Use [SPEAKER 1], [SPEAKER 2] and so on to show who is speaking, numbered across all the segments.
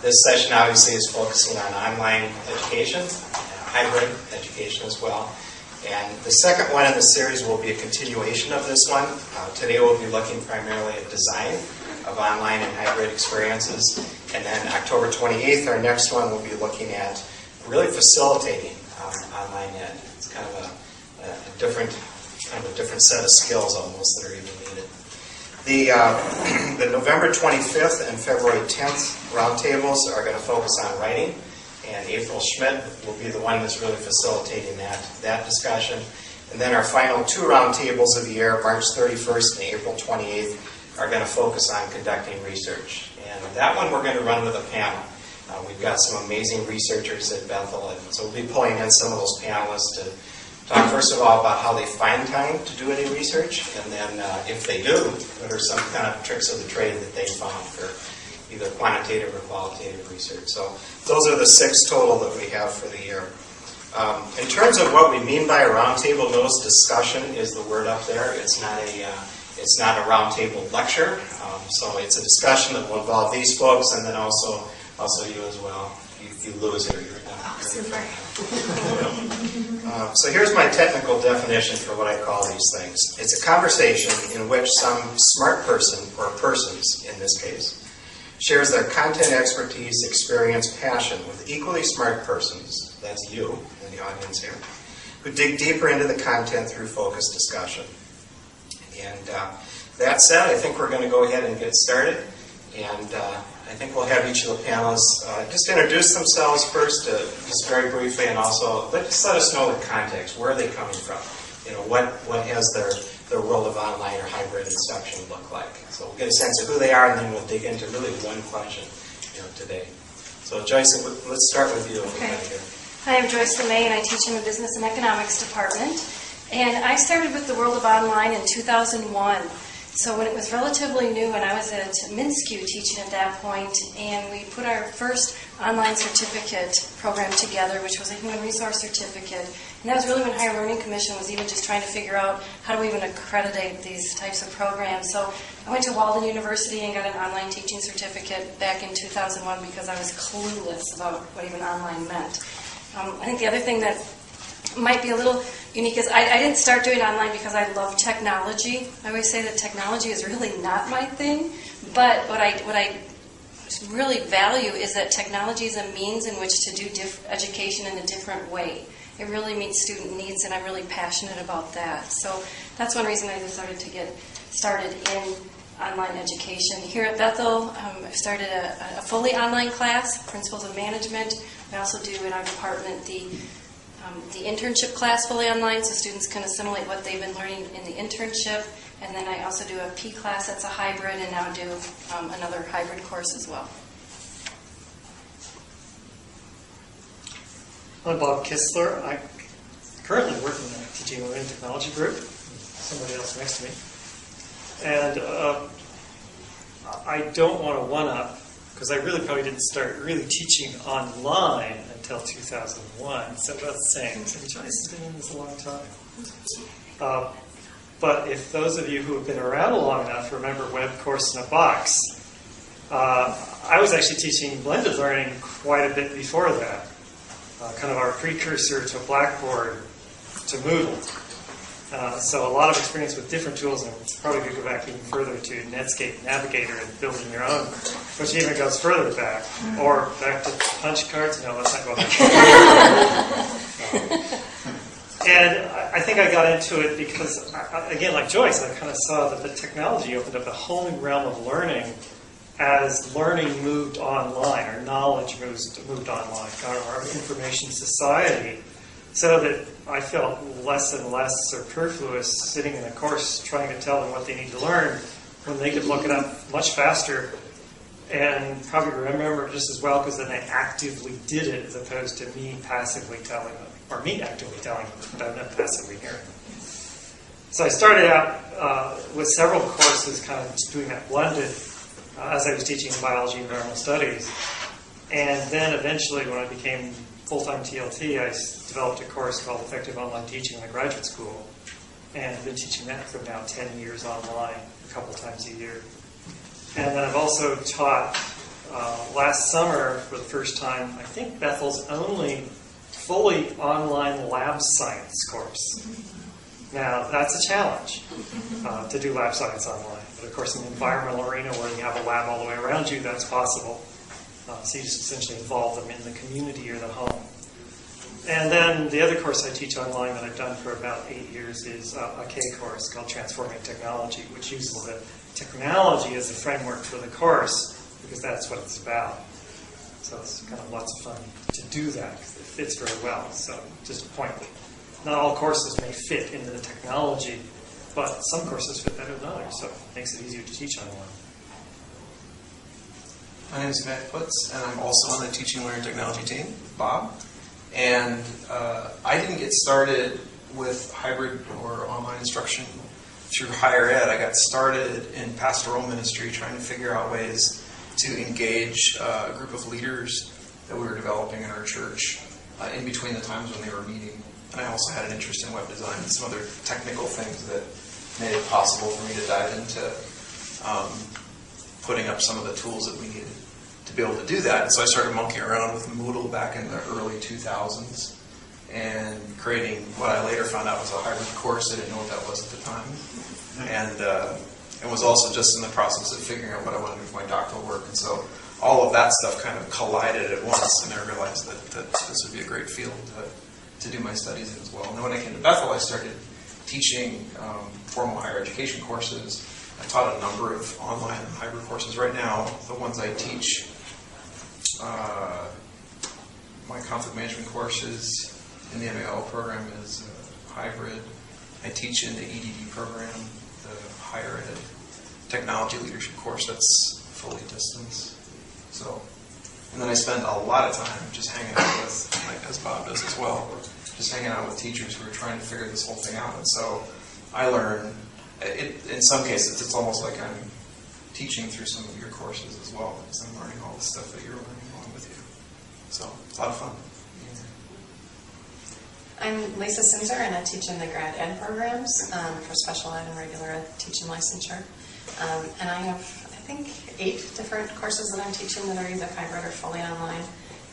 [SPEAKER 1] This session obviously is focusing on online education, hybrid education as well. And the second one in the series will be a continuation of this one. Today we'll be looking primarily at design of online and hybrid experiences. And then October 28th, our next one, will be looking at really facilitating online ed. It's kind of a different set of skills almost that are even needed. The November 25th and February 10th roundtables are going to focus on writing, and April Schmidt will be the one that's really facilitating that discussion. And then our final two roundtables of the year, March 31st and April 28th, are going to focus on conducting research. And that one we're going to run with a panel. We've got some amazing researchers at Bethel, and so we'll be pulling in some of those panelists to talk first of all about how they find time to do any research, and then if they do, what are some kind of tricks of the trade that they found for either quantitative or qualitative research. So those are the 6 total that we have for the year. In terms of what we mean by a roundtable, notice discussion is the word up there. It's not a roundtable lecture, so it's a discussion that will involve these folks and then also you as well. If you lose it, you're done.
[SPEAKER 2] Oh, super.
[SPEAKER 1] So here's my technical definition for what I call these things. It's a conversation in which some smart person, or persons in this case, shares their content expertise, experience, passion with equally smart persons, that's you in the audience here, who dig deeper into the content through focused discussion. And that said, I think we're going to go ahead and get started. And I think we'll have each of the panelists just introduce themselves first, just very briefly, and also just let us know the context. Where are they coming from? You know, what has their world of online or hybrid instruction look like? So we'll get a sense of who they are, and then we'll dig into really one question, today. So Joyce, let's start with you.
[SPEAKER 2] Okay. Hi, I'm Joyce LeMay, and I teach in the Business and Economics department. And I started with the world of online in 2001. So when it was relatively new, and I was at MnSCU teaching at that point, and we put our first online certificate program together, which was a human resource certificate. And that was really when Higher Learning Commission was even just trying to figure out how do we even accreditate these types of programs. So I went to Walden University and got an online teaching certificate back in 2001 because I was clueless about what even online meant. I think the other thing that might be a little unique is I didn't start doing online because I love technology. I always say that technology is really not my thing, but what I really value is that technology is a means in which to do education in a different way. It really meets student needs, and I'm really passionate about that. So that's one reason I decided to get started in online education. Here at Bethel, I've started a fully online class, Principles of Management. We also do in our department the internship class fully online, so students can assimilate what they've been learning in the internship. And then I also do a P class that's a hybrid, and now do another hybrid course as well.
[SPEAKER 3] I'm Bob Kistler. I'm currently working in the Teaching Women Technology Group. Somebody else next to me. And I don't want to one-up, because I really probably didn't start really teaching online until 2001, so about the same. So Joyce has been in this a long time. But if those of you who have been around long enough remember Web Course in a Box, I was actually teaching blended learning quite a bit before that, kind of our precursor to Blackboard, to Moodle. So a lot of experience with different tools, and probably could go back even further to Netscape Navigator and building your own, which even goes further back, or back to punch cards. No, let's not go back. And I think I got into it because, again, like Joyce, I kind of saw that the technology opened up a whole new realm of learning as learning moved online, or knowledge moved online, our information society. So that I felt less and less superfluous sitting in a course trying to tell them what they need to learn when they could look it up much faster and probably remember it just as well, because then they actively did it as opposed to me passively telling them, or me actively telling them, but I'm not passively hearing them. So I started out with several courses kind of just doing that blended as I was teaching biology and environmental studies. And then eventually when I became full-time TLT, I developed a course called Effective Online Teaching in the graduate school. And I've been teaching that for now 10 years online, a couple times a year. And then I've also taught last summer, for the first time, I think Bethel's only fully online lab science course. Now, that's a challenge to do lab science online. But of course, in the environmental arena where you have a lab all the way around you, that's possible. So you just essentially involve them in the community or the home. And then the other course I teach online that I've done for about 8 years is a K course called Transforming Technology, which uses the technology as a framework for the course, because that's what it's about. So it's kind of lots of fun to do that, because it fits very well. So just a point, not all courses may fit into the technology, but some courses fit better than others, so it makes it easier to teach online.
[SPEAKER 4] My name is Matt Putz, and I'm also on the Teaching Learning Technology team, Bob. And I didn't get started with hybrid or online instruction through higher ed. I got started in pastoral ministry, trying to figure out ways to engage a group of leaders that we were developing in our church in between the times when they were meeting. And I also had an interest in web design and some other technical things that made it possible for me to dive into putting up some of the tools that we needed to be able to do that. And so I started monkeying around with Moodle back in the early 2000s and creating what I later found out was a hybrid course. I didn't know what that was at the time. And was also just in the process of figuring out what I wanted to do for my doctoral work. And so all of that stuff kind of collided at once, and I realized that this would be a great field to do my studies in as well. And then when I came to Bethel, I started teaching formal higher education courses. I taught a number of online and hybrid courses. Right now, the ones I teach, my conflict management courses in the MAO program is hybrid. I teach in the EDD program, the higher ed technology leadership course that's fully distance. So, and then I spend a lot of time just hanging out with, like as Bob does as well, just hanging out with teachers who are trying to figure this whole thing out. And so I learn. In some cases, it's almost like I'm teaching through some of your courses as well, because I'm learning all the stuff that you're learning along with you. So it's a lot of fun.
[SPEAKER 5] I'm Lisa Simzer, and I teach in the grad ed programs for special ed and regular ed teaching licensure. And I have, I think, 8 different courses that I'm teaching that are either hybrid or fully online,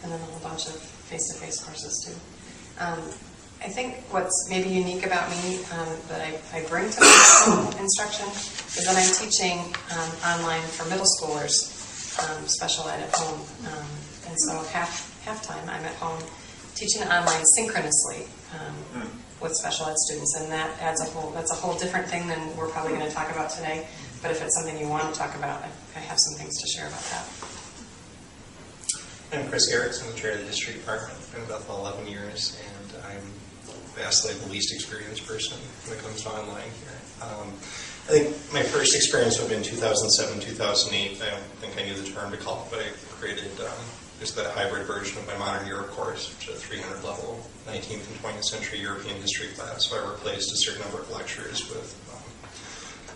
[SPEAKER 5] and then a whole bunch of face-to-face courses too. I think what's maybe unique about me that I bring to instruction is that I'm teaching online for middle schoolers, special ed at home. And so half time I'm at home teaching online synchronously with special ed students, and that's a whole different thing than we're probably going to talk about today. But if it's something you want to talk about, I have some things to share about that.
[SPEAKER 1] I'm Chris Erickson, the chair of the district department. I've been in Bethel 11 years, and I'm vastly the least experienced person when it comes to online here. I think my first experience would have been 2007, 2008. I don't think I knew the term to call it, but I created just the hybrid version of my Modern Europe course, which is a 300 level 19th and 20th century European history class. So I replaced a certain number of lectures with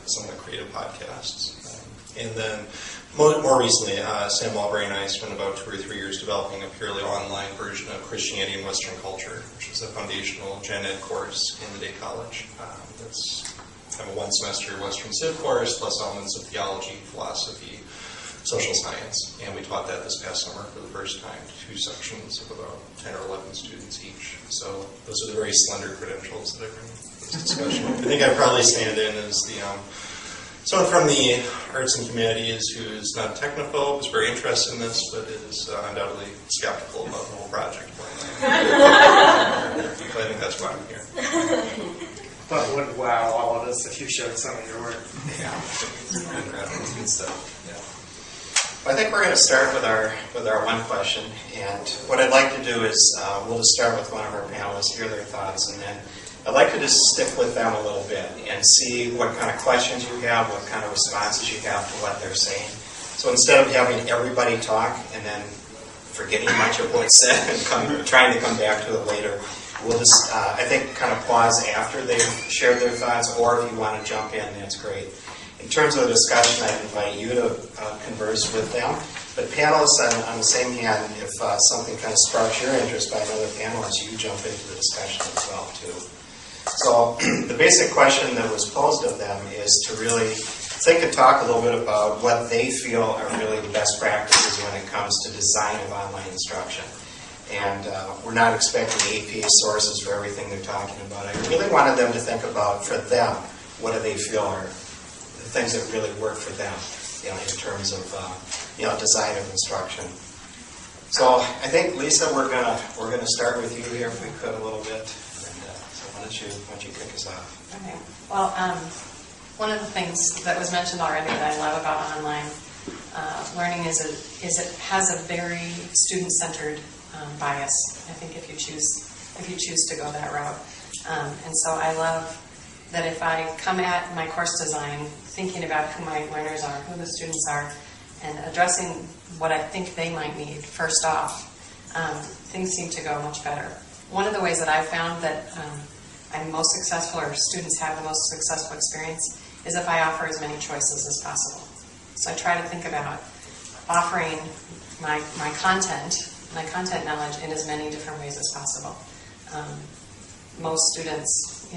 [SPEAKER 1] somewhat creative podcasts. And then more recently, Sam Walbury and I spent about 2 or 3 years developing a purely online version of Christianity and Western Culture, which is a foundational gen ed course in the Day College. That's kind of a 1 semester Western Civ course, plus elements of theology, philosophy, social science. And we taught that this past summer for the first time, 2 sections of about 10 or 11 students each. So those are the very slender credentials that I bring to this discussion. I think I probably stand in as the someone from the arts and humanities who is not a technophobe, is very interested in this, but is undoubtedly skeptical about the whole project. I think that's why I'm here.
[SPEAKER 3] But would wow all of us if you showed some of your work.
[SPEAKER 1] Yeah, it's good stuff. Yeah. I think we're going to start with our one question, and what I'd like to do is we'll just start with one of our panelists, hear their thoughts, and then I'd like to just stick with them a little bit and see what kind of questions you have, what kind of responses you have to what they're saying. So instead of having everybody talk and then forgetting much of what's said and trying to come back to it later, we'll just, I think, kind of pause after they've shared their thoughts, or if you want to jump in, that's great. In terms of the discussion, I invite you to converse with them. But panelists, on the same hand, if something kind of sparks your interest by another panelist, you jump into the discussion as well, too. So the basic question that was posed of them is to really So they could talk a little bit about what they feel are really the best practices when it comes to design of online instruction. And we're not expecting APA sources for everything they're talking about. I really wanted them to think about, for them, what do they feel are the things that really work for them, in terms of design of instruction. So I think, Lisa, we're gonna start with you here, if we could, a little bit. And, so why don't you kick us off?
[SPEAKER 5] Okay. Well, one of the things that was mentioned already that I love about online learning is it has a very student-centered bias. I think if you choose to go that route, and so I love that if I come at my course design thinking about who my learners are, who the students are, and addressing what I think they might need first off, things seem to go much better. One of the ways that I've found that I'm most successful, or students have the most successful experience, is if I offer as many choices as possible. So I try to think about offering my content knowledge in as many different ways as possible. Most students,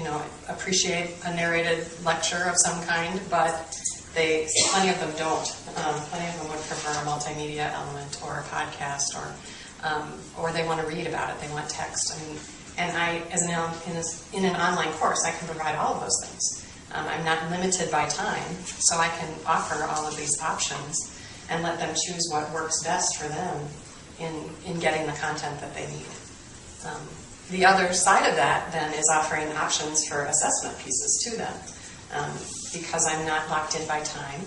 [SPEAKER 5] appreciate a narrated lecture of some kind, but plenty of them don't. Plenty of them would prefer a multimedia element or a podcast, or they want to read about it. They want text. And I, in an online course, I can provide all of those things. I'm not limited by time, so I can offer all of these options and let them choose what works best for them in getting the content that they need. The other side of that, then, is offering options for assessment pieces to them. Because I'm not locked in by time,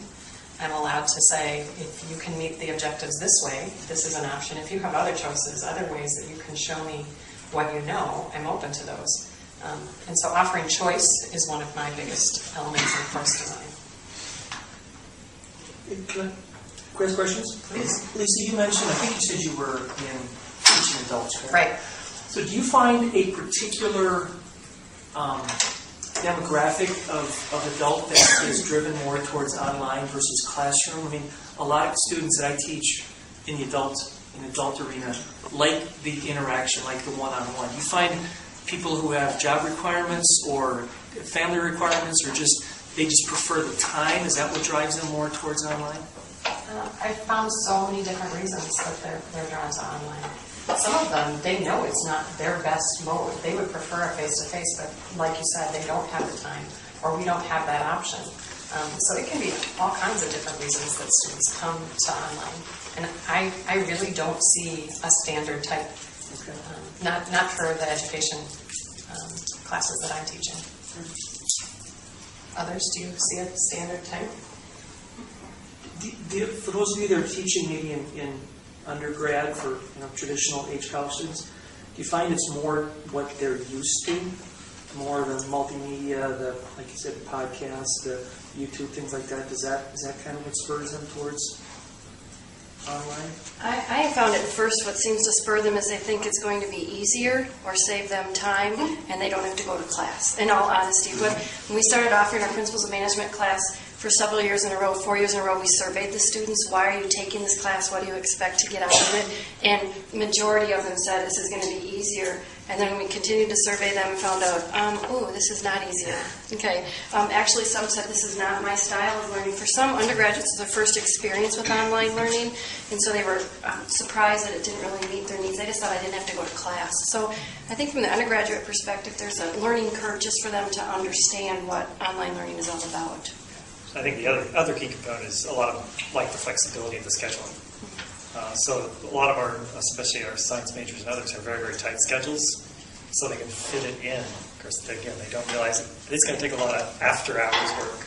[SPEAKER 5] I'm allowed to say, if you can meet the objectives this way, this is an option. If you have other choices, other ways that you can show me what you know, I'm open to those. And so offering choice is one of my biggest elements in course design.
[SPEAKER 6] Can I ask questions?
[SPEAKER 5] Please.
[SPEAKER 6] Lisa, you mentioned, I think you said you were in teaching adults, correct?
[SPEAKER 5] Right.
[SPEAKER 6] So do you find a particular demographic of adult that is driven more towards online versus classroom? I mean, a lot of students that I teach in the adult arena like the interaction, like the one-on-one. Do you find people who have job requirements or family requirements, or they just prefer the time? Is that what drives them more towards online?
[SPEAKER 5] I've found so many different reasons that they're drawn to online. Some of them, they know it's not their best mode. They would prefer a face-to-face, but like you said, they don't have the time, or we don't have that option. So it can be all kinds of different reasons that students come to online. And I really don't see a standard type, not for the education classes that I'm teaching. Others, do you see a standard type?
[SPEAKER 6] For those of you that are teaching maybe in undergrad for traditional age college students, do you find it's more what they're used to, more the multimedia, like you said, podcasts, the YouTube, things like that? Is that kind of what spurs them towards online?
[SPEAKER 2] I have found at first what seems to spur them is they think it's going to be easier or save them time, and they don't have to go to class. In all honesty, when we started offering our Principles of Management class for several years in a row, 4 years in a row, we surveyed the students. Why are you taking this class? What do you expect to get out of it? And the majority of them said this is going to be easier. And then we continued to survey them and found out, this is not easier. Okay. Actually, some said this is not my style of learning. For some undergraduates, it's their first experience with online learning, and so they were surprised that it didn't really meet their needs. They just thought I didn't have to go to class. So I think from the undergraduate perspective, there's a learning curve just for them to understand what online learning is all about.
[SPEAKER 3] I think the other key component is a lot of like the flexibility of the scheduling. So a lot of our, especially our science majors and others, have very, very tight schedules, so they can fit it in. Of course, again, they don't realize it's going to take a lot of after-hours work.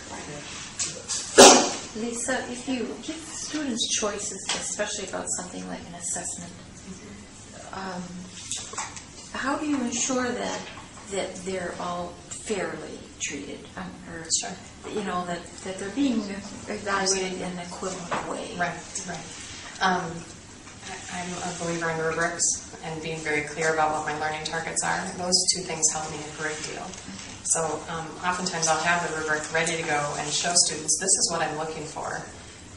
[SPEAKER 7] Lisa, if you give students choices, especially about something like an assessment, how do you ensure that they're all fairly treated, or that they're being evaluated in an equivalent way?
[SPEAKER 5] Right. I'm a believer in rubrics and being very clear about what my learning targets are. Those two things help me a great deal. So oftentimes I'll have the rubric ready to go and show students this is what I'm looking for,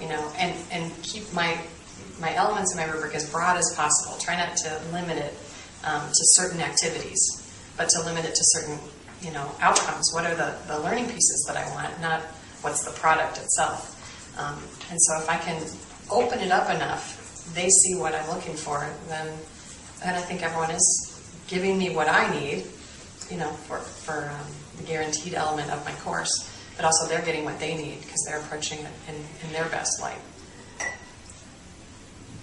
[SPEAKER 5] and keep my elements in my rubric as broad as possible. Try not to limit it to certain activities, but to limit it to certain outcomes. What are the learning pieces that I want? what's the product itself. And so if I can open it up enough, they see what I'm looking for, then I think everyone is giving me what I need, you know, for the guaranteed element of my course, but also they're getting what they need because they're approaching it in their best light.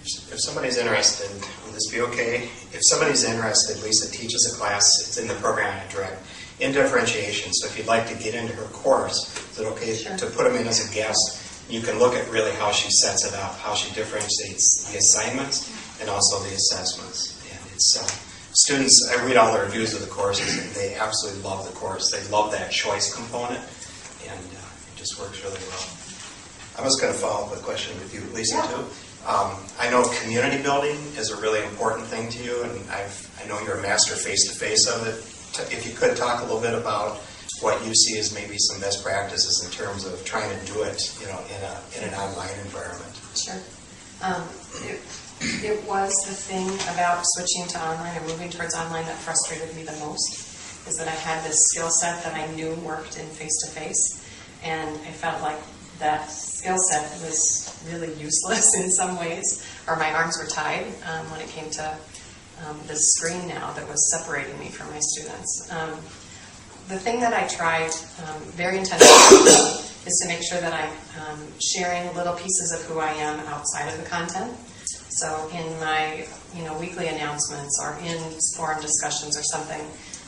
[SPEAKER 1] If somebody's interested, will this be okay? If somebody's interested, Lisa teaches a class, it's in the program I direct, in differentiation. So if you'd like to get into her course, is it okay to put them in as a guest? You can look at really how she sets it up, how she differentiates the assignments and also the assessments. And it's students, I read all the reviews of the courses, and they absolutely love the course. They love that choice component, and it just works really well. I was going to follow up with a question with you, Lisa, too. I know community building is a really important thing to you, and I know you're a master face-to-face of it. If you could talk a little bit about what you see as maybe some best practices in terms of trying to do it, you know, in an online environment.
[SPEAKER 5] Sure. It was the thing about switching to online or moving towards online that frustrated me the most, is that I had this skill set that I knew worked in face-to-face, and I felt like that skill set was really useless in some ways, or my arms were tied when it came to this screen now that was separating me from my students. The thing that I tried very intentionally is to make sure that I'm sharing little pieces of who I am outside of the content. So in my weekly announcements or in forum discussions or something,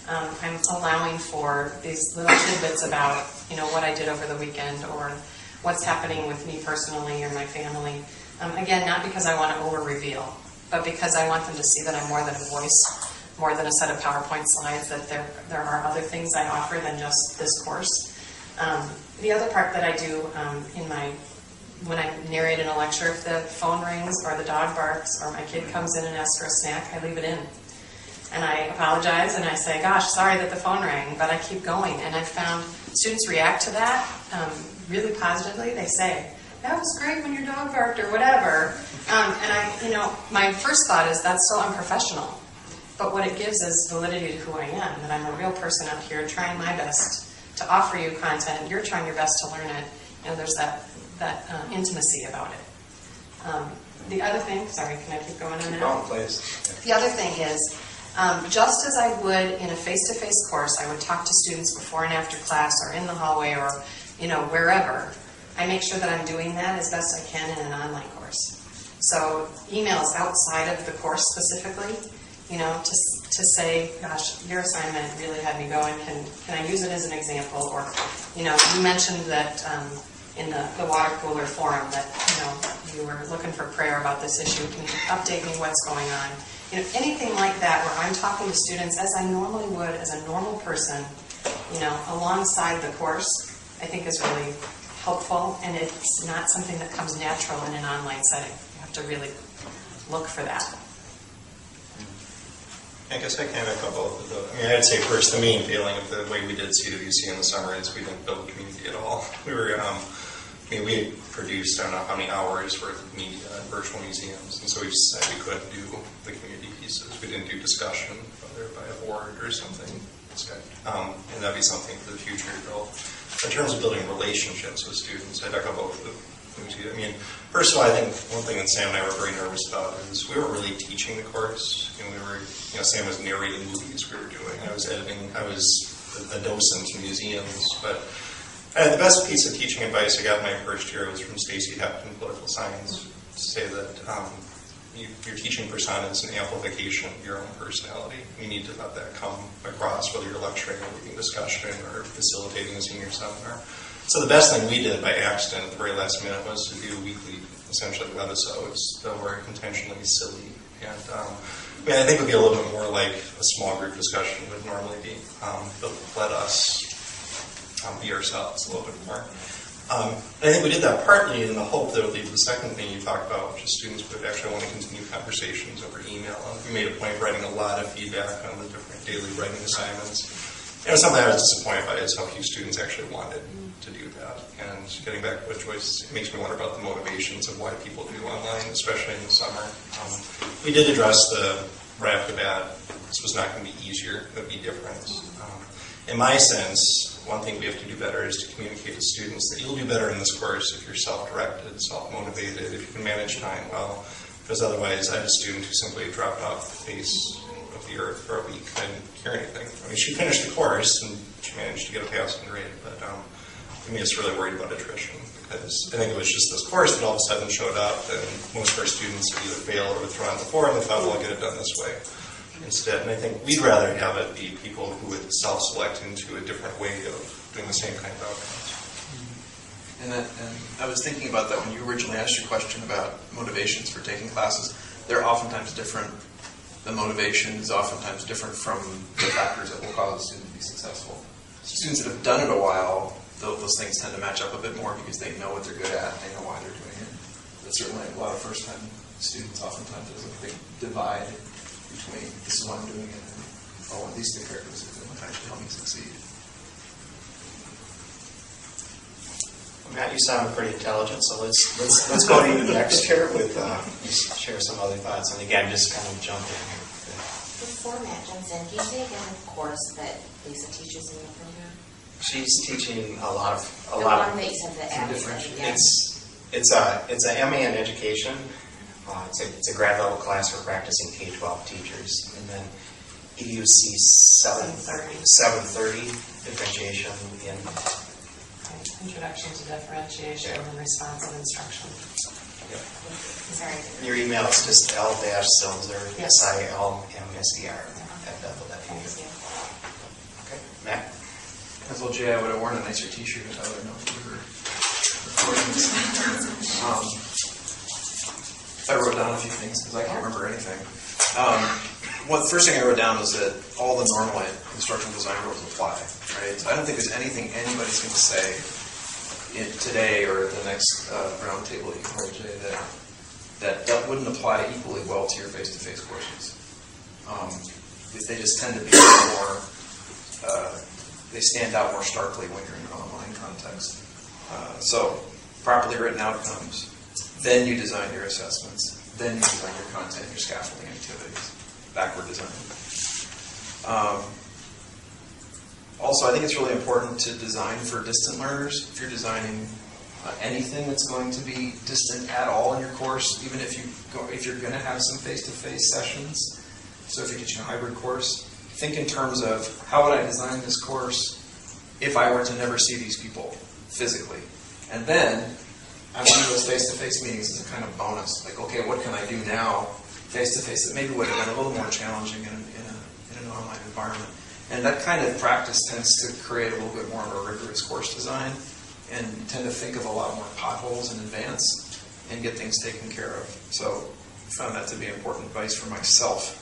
[SPEAKER 5] I'm allowing for these little tidbits about what I did over the weekend or what's happening with me personally or my family. Again, not because I want to over-reveal, but because I want them to see that I'm more than a voice, more than a set of PowerPoint slides, that there are other things I offer than just this course. The other part that I do when I narrate in a lecture, if the phone rings or the dog barks or my kid comes in and asks for a snack, I leave it in. And I apologize and I say, gosh, sorry that the phone rang, but I keep going. And I've found students react to that really positively. They say, that was great when your dog barked or whatever. My first thought is that's so unprofessional. But what it gives is validity to who I am, that I'm a real person out here trying my best to offer you content. You're trying your best to learn it. There's that intimacy about it. The other thing, sorry, can I keep going on that?
[SPEAKER 1] Keep going, please.
[SPEAKER 5] The other thing is, just as I would in a face-to-face course, I would talk to students before and after class or in the hallway or wherever. I make sure that I'm doing that as best I can in an online course. So emails outside of the course specifically, to say, gosh, your assignment really had me going. Can I use it as an example? Or, you mentioned that in the water cooler forum that, you were looking for prayer about this issue. Can you update me what's going on? Anything like that where I'm talking to students as I normally would as a normal person, alongside the course, I think is really helpful, and it's not something that comes natural in an online setting. You have to really look for that.
[SPEAKER 8] I guess I can echo both of those. I'd say first, the main feeling of the way we did CWC in the summer is we didn't build community at all. We were, we produced, I don't know how many hours worth of media and virtual museums, and so we just decided we couldn't do the community pieces. We didn't do discussion, whether by a board or something. And that'd be something for the future to build. In terms of building relationships with students, I'd echo both of things. First of all, I think one thing that Sam and I were very nervous about is we weren't really teaching the course. Sam was narrating movies we were doing. I was editing. I was the docent in museums. But the best piece of teaching advice I got in my first year was from Stacy Hepton, political science, to say that your teaching persona is an amplification of your own personality. You need to let that come across, whether you're lecturing or leading discussion or facilitating a senior seminar. So the best thing we did by accident at the very last minute was to do weekly, essentially, webisodes that were intentionally silly. And I think it would be a little bit more like a small group discussion would normally be, but let us be ourselves a little bit more. I think we did that partly in the hope that it would lead to the second thing you talked about, which is students would actually want to continue conversations over email. And we made a point of writing a lot of feedback on the different daily writing assignments. Something I was disappointed by is how few students actually wanted to do that. And getting back to what Joyce, it makes me wonder about the motivations of why people do online, especially in the summer. We did address right off the bat, this was not going to be easier, it would be different. In my sense, one thing we have to do better is to communicate to students that you'll do better in this course if you're self-directed, self-motivated, if you can manage time well. Because otherwise, I had a student who simply dropped off the face of the earth for a week and I didn't hear anything. I mean, she finished the course and she managed to get a passing grade, but I'm just really worried about attrition because I think it was just this course that all of a sudden showed up and most of our students would either fail or would throw out before and they thought, well, I'll get it done this way instead. And I think we'd rather have it be people who would self-select into a different way of doing the same kind of outcomes.
[SPEAKER 4] And I was thinking about that when you originally asked your question about motivations for taking classes. They're oftentimes different. The motivation is oftentimes different from the factors that will cause a student to be successful. Students that have done it a while, those things tend to match up a bit more because they know what they're good at, they know why they're doing it. But certainly a lot of first-time students oftentimes there's a big divide between this is why I'm doing it and oh, these three characteristics are going to actually help me succeed.
[SPEAKER 1] Matt, you sound pretty intelligent, so let's go to you next here with share some other thoughts. And again, just kind of jump in here.
[SPEAKER 9] Before Matt jumps in, can you say again the course that Lisa teaches in the program?
[SPEAKER 1] She's teaching a lot of.
[SPEAKER 9] The one that you said the admin. Yeah.
[SPEAKER 1] It's a MA in education. It's a grad level class for practicing K-12 teachers, and then EDUC 730 differentiation in.
[SPEAKER 5] Introduction to differentiation and responsive instruction.
[SPEAKER 1] Yep.
[SPEAKER 9] Sorry.
[SPEAKER 1] Your email is just L-Silzer,
[SPEAKER 5] Yes.
[SPEAKER 1] SILMSER at
[SPEAKER 9] Thank
[SPEAKER 1] Bethel.edu.
[SPEAKER 9] you.
[SPEAKER 1] Okay, Matt?
[SPEAKER 4] As well, Jay, I would have worn a nicer T-shirt if I would have known you were recording this. I wrote down a few things because I can't remember anything. The first thing I wrote down was that all the normal instructional design rules apply. Right? So I don't think there's anything anybody's going to say today or at the next round table that you can hold, Jay, that wouldn't apply equally well to your face-to-face courses. They just tend to be more. They stand out more starkly when you're in an online context. So, properly written outcomes, then you design your assessments, then you design your content, your scaffolding activities, backward design. Also, I think it's really important to design for distant learners. If you're designing anything that's going to be distant at all in your course, even if you're going to have some face-to-face sessions. So if you're teaching a hybrid course, think in terms of how would I design this course if I were to never see these people physically. And then I want those face-to-face meetings as a kind of bonus. Like, okay, what can I do now face-to-face that maybe would have been a little more challenging in an online environment. And that kind of practice tends to create a little bit more of a rigorous course design, and you tend to think of a lot more potholes in advance and get things taken care of. So I found that to be important advice for myself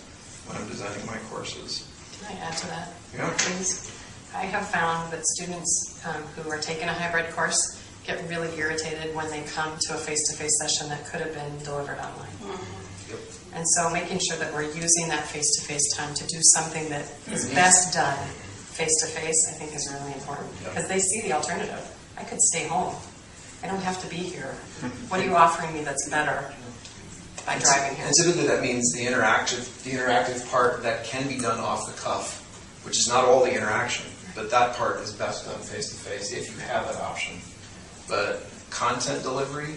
[SPEAKER 4] when I'm designing my courses.
[SPEAKER 5] Can I add to that?
[SPEAKER 4] Yeah.
[SPEAKER 5] Please. I have found that students who are taking a hybrid course get really irritated when they come to a face-to-face session that could have been delivered online.
[SPEAKER 4] Yep.
[SPEAKER 5] And so making sure that we're using that face-to-face time to do something that is best done face-to-face, I think is really important. Because they see the alternative. I could stay home. I don't have to be here. What are you offering me that's better by driving here?
[SPEAKER 4] And typically that means the interactive part that can be done off the cuff, which is not all the interaction, but that part is best done face-to-face if you have that option. But content delivery,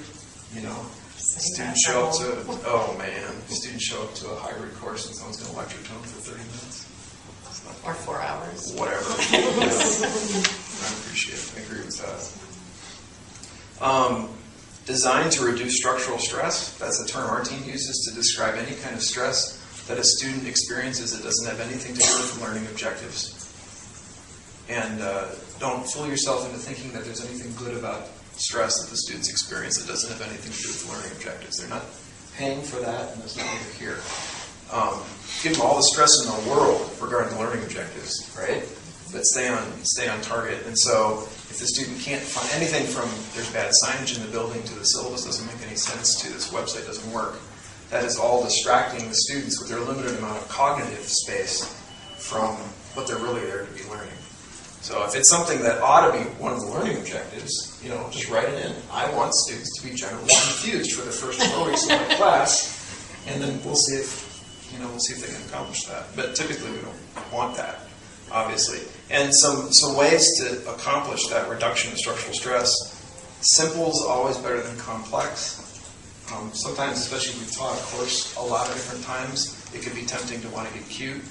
[SPEAKER 4] students show up to a hybrid course and someone's going to lecture to them for 30 minutes.
[SPEAKER 5] Or 4 hours.
[SPEAKER 4] Whatever. I appreciate it. I agree with that. Designed to reduce structural stress. That's a term our team uses to describe any kind of stress that a student experiences that doesn't have anything to do with learning objectives. And don't fool yourself into thinking that there's anything good about stress that the students experience that doesn't have anything to do with learning objectives. They're not paying for that, and that's not why they're here. Give them all the stress in the world regarding learning objectives, right? But stay on target. And so if the student can't find anything from there's bad signage in the building to the syllabus doesn't make any sense to this website doesn't work, that is all distracting the students with their limited amount of cognitive space from what they're really there to be learning. So if it's something that ought to be one of the learning objectives, just write it in. I want students to be generally confused for the first 4 weeks of my class, and then we'll see if they can accomplish that. But typically we don't want that. obviously. And some ways to accomplish that reduction in structural stress. Simple is always better than complex. Sometimes, especially if we've taught a course a lot of different times, it can be tempting to want to get cute,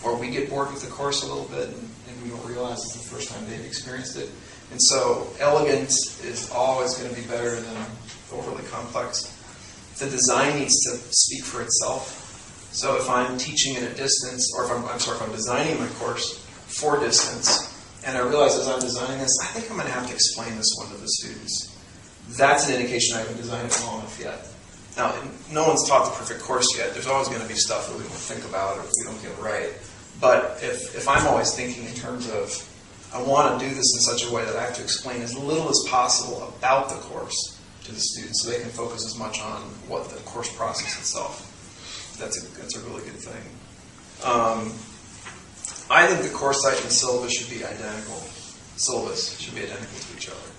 [SPEAKER 4] or we get bored with the course a little bit and we don't realize it's the first time they've experienced it. And so elegant is always going to be better than overly complex. The design needs to speak for itself. So if I'm teaching at a distance, or if I'm designing my course for distance, and I realize as I'm designing this, I think I'm going to have to explain this one to the students. That's an indication I haven't designed it well enough yet. Now, no one's taught the perfect course yet. There's always going to be stuff that we won't think about or we don't get right. But if I'm always thinking in terms of, I want to do this in such a way that I have to explain as little as possible about the course to the students so they can focus as much on what the course process itself. That's a really good thing. I think the course site and syllabus should be identical. Syllabus should be identical to each other.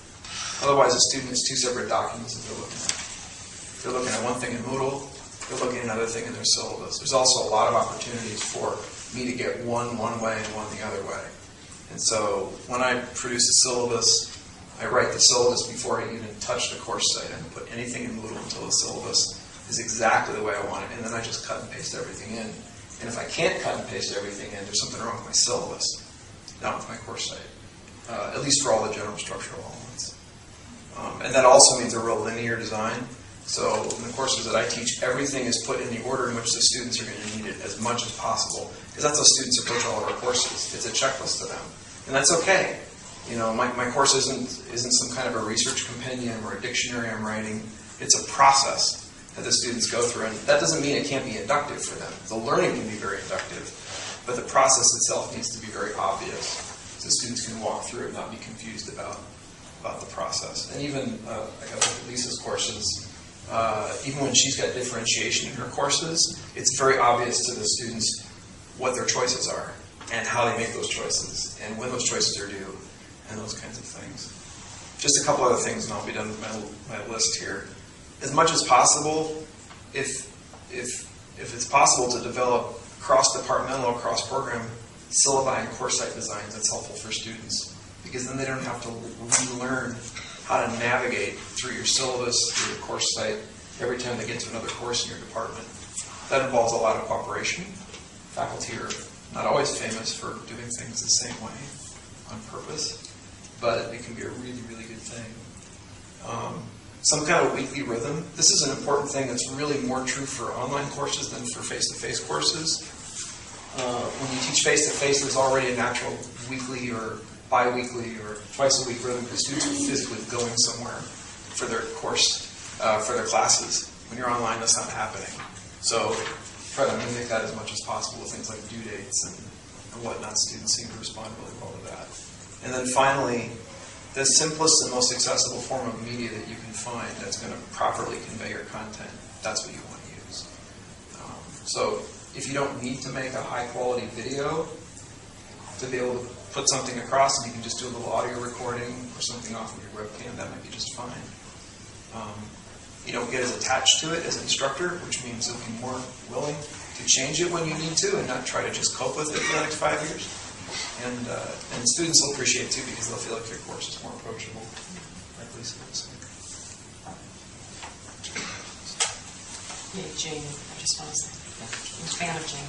[SPEAKER 4] Otherwise, a student has two separate documents that they're looking at. If they're looking at one thing in Moodle, they're looking at another thing in their syllabus. There's also a lot of opportunities for me to get one way and one the other way. And so when I produce a syllabus, I write the syllabus before I even touch the course site. I don't put anything in Moodle until the syllabus is exactly the way I want it, and then I just cut and paste everything in. And if I can't cut and paste everything in, there's something wrong with my syllabus, not with my course site, at least for all the general structural elements. And that also means a real linear design. So in the courses that I teach, everything is put in the order in which the students are going to need it as much as possible, because that's how students approach all of our courses. It's a checklist to them, and that's okay. You know, my course isn't some kind of a research compendium or a dictionary I'm writing. It's a process that the students go through, and that doesn't mean it can't be inductive for them. The learning can be very inductive, but the process itself needs to be very obvious, so students can walk through it and not be confused about the process. And even I got look at Lisa's courses. Even when she's got differentiation in her courses, it's very obvious to the students what their choices are and how they make those choices and when those choices are due and those kinds of things. Just a couple other things, and I'll be done with my list here. As much as possible, if it's possible to develop cross-departmental, cross-program syllabi and course site designs, that's helpful for students, because then they don't have to relearn how to navigate through your syllabus, through your course site, every time they get to another course in your department. That involves a lot of cooperation. Faculty are not always famous for doing things the same way on purpose, but it can be a really, really good thing. Some kind of weekly rhythm. This is an important thing that's really more true for online courses than for face-to-face courses. When you teach face-to-face, there's already a natural weekly or bi-weekly or twice-a-week rhythm because students are physically going somewhere for their course, for their classes. When you're online, that's not happening. So try to mimic that as much as possible with things like due dates and whatnot. Students seem to respond really well to that. And then finally, the simplest and most accessible form of media that you can find that's going to properly convey your content, that's what you want to use. So if you don't need to make a high-quality video to be able to put something across, and you can just do a little audio recording or something off of your webcam, that might be just fine. You don't get as attached to it as an instructor, which means you'll be more willing to change it when you need to and not try to just cope with it for the next 5 years. And students will appreciate it too because they'll feel like your course is more approachable, like Lisa was saying.
[SPEAKER 5] Yeah, Jane, I just want to say, I'm a fan of Jane.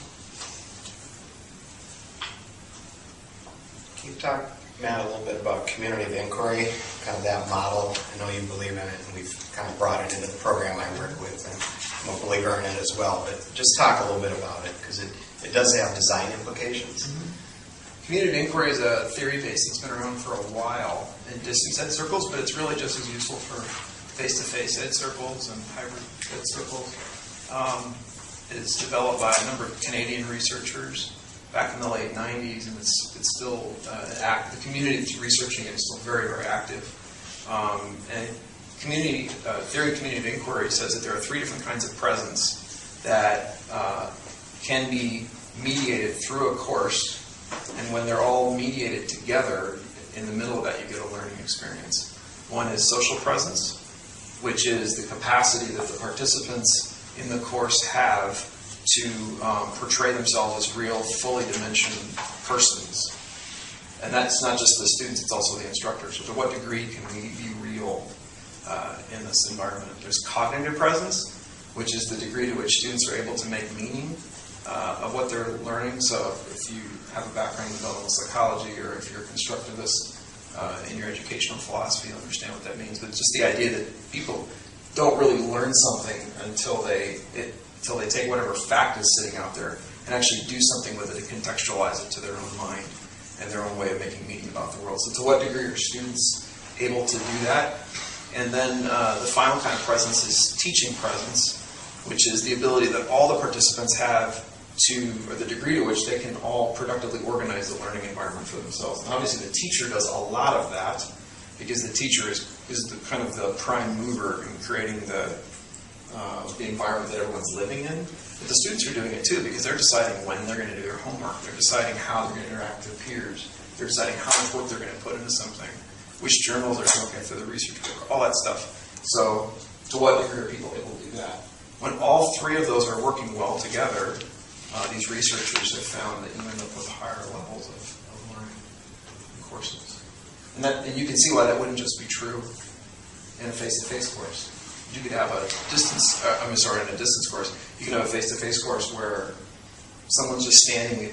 [SPEAKER 1] Can you talk, Matt, a little bit about community of inquiry, kind of that model? I know you believe in it, and we've kind of brought it into the program I work with, and I'm a believer in it as well. But just talk a little bit about it, because it does have design implications.
[SPEAKER 4] Mm-hmm. Community of inquiry is a theory base that's been around for a while in distance ed circles, but it's really just as useful for face-to-face ed circles and hybrid ed circles. It's developed by a number of Canadian researchers back in the late 90s, and it's still the community that's researching it is still very, very active. And theory of community of inquiry says that there are 3 different kinds of presence that can be mediated through a course, and when they're all mediated together, in the middle of that you get a learning experience. One is social presence, which is the capacity that the participants in the course have to portray themselves as real, fully dimensioned persons And that's not just the students, it's also the instructors. So to what degree can we be real in this environment? There's cognitive presence, which is the degree to which students are able to make meaning of what they're learning. So if you have a background in developmental psychology, or if you're a constructivist in your educational philosophy, you understand what that means. But just the idea that people don't really learn something until they take whatever fact is sitting out there and actually do something with it and contextualize it to their own mind and their own way of making meaning about the world. So to what degree are students able to do that? And then the final kind of presence is teaching presence, which is the ability that all the participants have to, or the degree to which they can all productively organize the learning environment for themselves. And obviously the teacher does a lot of that, because the teacher is the kind of the prime mover in creating the environment that everyone's living in. But the students are doing it too, because they're deciding when they're going to do their homework. They're deciding how they're going to interact with peers. They're deciding how much work they're going to put into something, which journals they're looking at for the research paper, all that stuff. So to what degree are people able to do that? When all three of those are working well together, these researchers have found that you end up with higher levels of learning in courses. And you can see why that wouldn't just be true in a face-to-face course. You could have a distance, in a distance course, you could have a face-to-face course where someone's just standing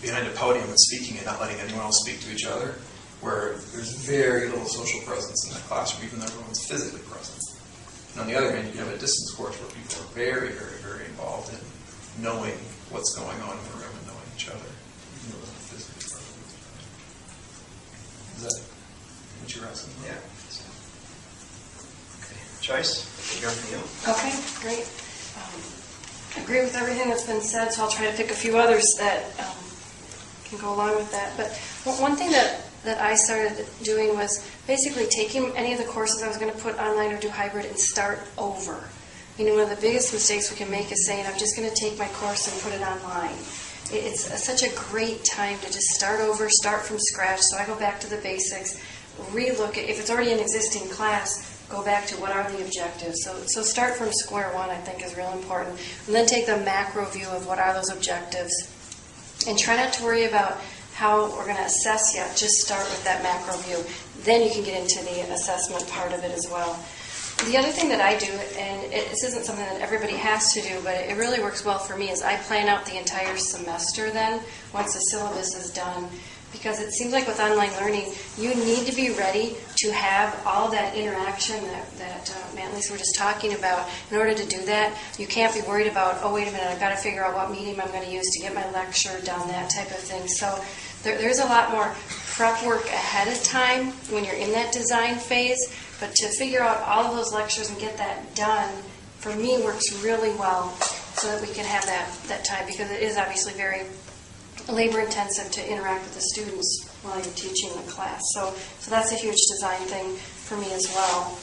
[SPEAKER 4] behind a podium and speaking and not letting anyone else speak to each other, where there's very little social presence in that classroom, even though everyone's physically present. And on the other hand, you have a distance course where people are very, very, very involved in knowing what's going on in the room and knowing each other, even though they're not physically present. Is that what you're asking?
[SPEAKER 1] Yeah. Okay. Joyce, hear from you.
[SPEAKER 2] Okay, great. Agree with everything that's been said, so I'll try to pick a few others that can go along with that. But one thing that I started doing was basically taking any of the courses I was going to put online or do hybrid and start over. You know, one of the biggest mistakes we can make is saying, I'm just going to take my course and put it online. It's such a great time to just start over, start from scratch. So I go back to the basics, relook at, if it's already an existing class, go back to what are the objectives. So start from square one, I think, is real important. And then take the macro view of what are those objectives. And try not to worry about how we're going to assess yet. Just start with that macro view. Then you can get into the assessment part of it as well. The other thing that I do, and this isn't something that everybody has to do, but it really works well for me, is I plan out the entire semester then, once the syllabus is done. Because it seems like with online learning, you need to be ready to have all that interaction that Matt and Lisa were just talking about. In order to do that, you can't be worried about, oh, wait a minute, I've got to figure out what medium I'm going to use to get my lecture done, that type of thing. So there's a lot more prep work ahead of time when you're in that design phase. But to figure out all of those lectures and get that done, for me, works really well so that we can have that time, because it is obviously very labor intensive to interact with the students while you're teaching the class. So that's a huge design thing for me as well.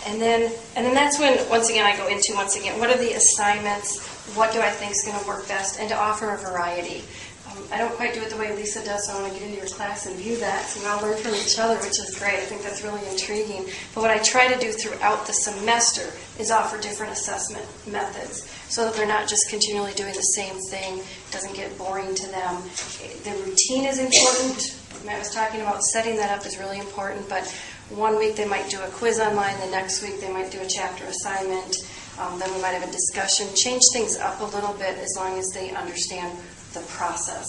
[SPEAKER 2] And then that's when, once again, I go into, what are the assignments? What do I think is going to work best? And to offer a variety. I don't quite do it the way Lisa does, so I want to get into your class and view that. So we all learn from each other, which is great. I think that's really intriguing. But what I try to do throughout the semester is offer different assessment methods so that they're not just continually doing the same thing. It doesn't get boring to them. The routine is important. Matt was talking about setting that up is really important, but one week they might do a quiz online, the next week they might do a chapter assignment, then we might have a discussion. Change things up a little bit as long as they understand the process.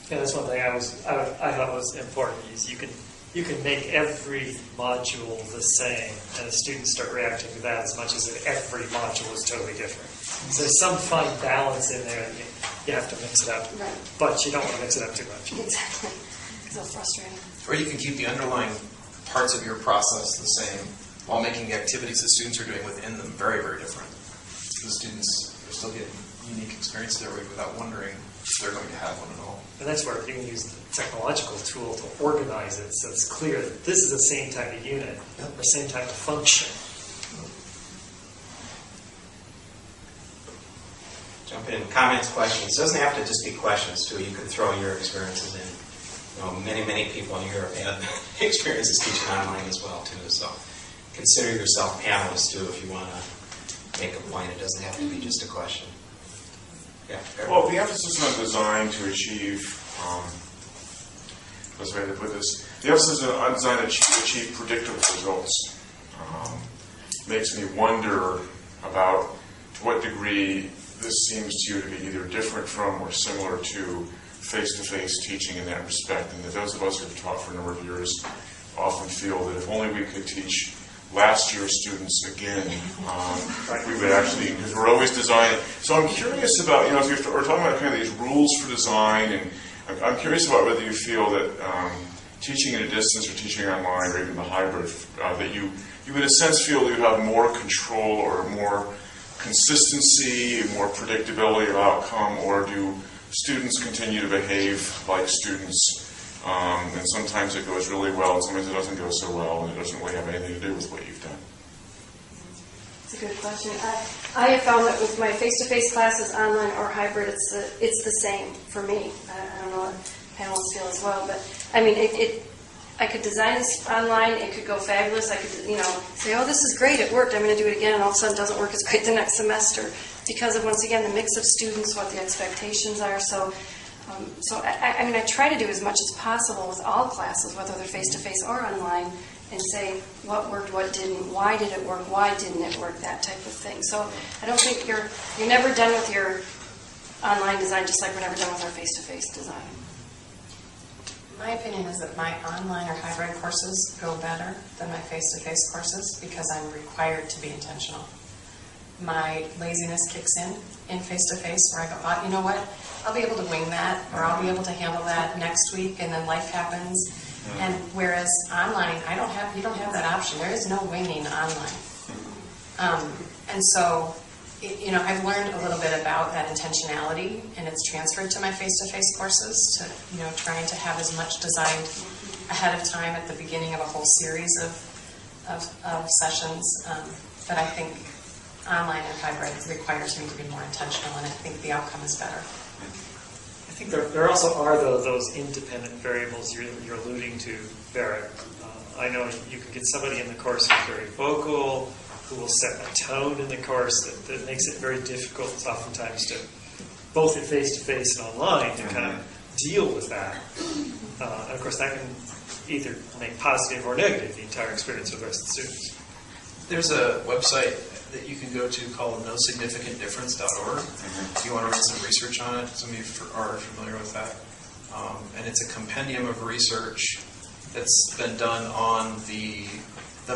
[SPEAKER 3] Yeah, that's one thing I thought was important. Is you can make every module the same, and the students start reacting to that as much as if every module is totally different. So there's some fun balance in there. You have to mix it up,
[SPEAKER 2] right,
[SPEAKER 3] but you don't want to mix it up too much.
[SPEAKER 2] Exactly. It's so frustrating.
[SPEAKER 4] Or you can keep the underlying parts of your process the same while making the activities the students are doing within them very, very different. The students are still getting unique experiences every week without wondering if they're going to have one at all.
[SPEAKER 3] And that's where you can use the technological tool to organize it so it's clear that this is the same type of unit, or same type of function.
[SPEAKER 1] Jump in, comments, questions. It doesn't have to just be questions, too. You could throw your experiences in. You know, many people in Europe had experiences teaching online as well, too. So consider yourself panelists, too, if you want to make a point. It doesn't have to be just a question.
[SPEAKER 10] Well, the emphasis on design to achieve, best way to put this, the emphasis on design to achieve predictable results makes me wonder about to what degree this seems to you to be either different from or similar to face-to-face teaching in that respect, and that those of us who have taught for a number of years often feel that if only we could teach last year's students again, we would actually, because we're always designing. So I'm curious about, if we're talking about kind of these rules for design, and I'm curious about whether you feel that teaching at a distance or teaching online or even the hybrid, that you in a sense feel you have more control or more consistency, more predictability of outcome, or do students continue to behave like students? And sometimes it goes really well, and sometimes it doesn't go so well, and it doesn't really have anything to do with what you've done.
[SPEAKER 2] It's a good question. I have found that with my face-to-face classes, online or hybrid, it's the same for me. I don't know what panelists feel as well, but I mean, I could design this online. It could go fabulous. I could, say, "Oh, this is great. It worked. I'm going to do it again," and all of a sudden, it doesn't work as great the next semester because of, once again, the mix of students, what the expectations are. So I try to do as much as possible with all classes, whether they're face-to-face or online, and say what worked, what didn't, why did it work, why didn't it work, that type of thing. So I don't think you're never done with your online design, just like we're never done with our face-to-face design.
[SPEAKER 5] My opinion is that my online or hybrid courses go better than my face-to-face courses because I'm required to be intentional. My laziness kicks in face-to-face, where I go, you know what, I'll be able to wing that, or I'll be able to handle that next week, and then life happens. And whereas online, you don't have that option. There is no winging online. And so, I've learned a little bit about that intentionality, and it's transferred to my face-to-face courses to, trying to have as much designed ahead of time at the beginning of a whole series of sessions. But I think online and hybrid requires me to be more intentional, and I think the outcome is better.
[SPEAKER 3] I think there also are those independent variables you're alluding to, Barrett. I know you can get somebody in the course who's very vocal, who will set a tone in the course that makes it very difficult oftentimes to, both at face-to-face and online, to kind of deal with that. And of course, that can either make positive or negative the entire experience of the rest of the students.
[SPEAKER 4] There's a website that you can go to called nosignificantdifference.org. If you want to run some research on it, some of you are familiar with that. And it's a compendium of research that's been done on the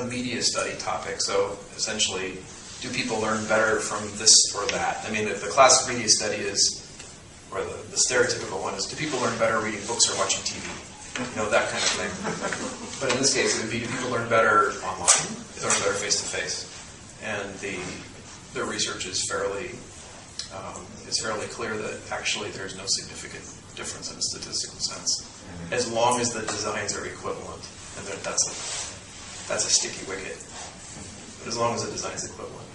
[SPEAKER 4] media study topic. So essentially, do people learn better from this or that? I mean, the classic media study is, or the stereotypical one is, do people learn better reading books or watching TV? That kind of thing. But in this case, it would be, do people learn better online? Do they learn better face-to-face? And the research is fairly clear that actually there's no significant difference in a statistical sense, as long as the designs are equivalent. And that's a sticky wicket. But as long as the design is equivalent,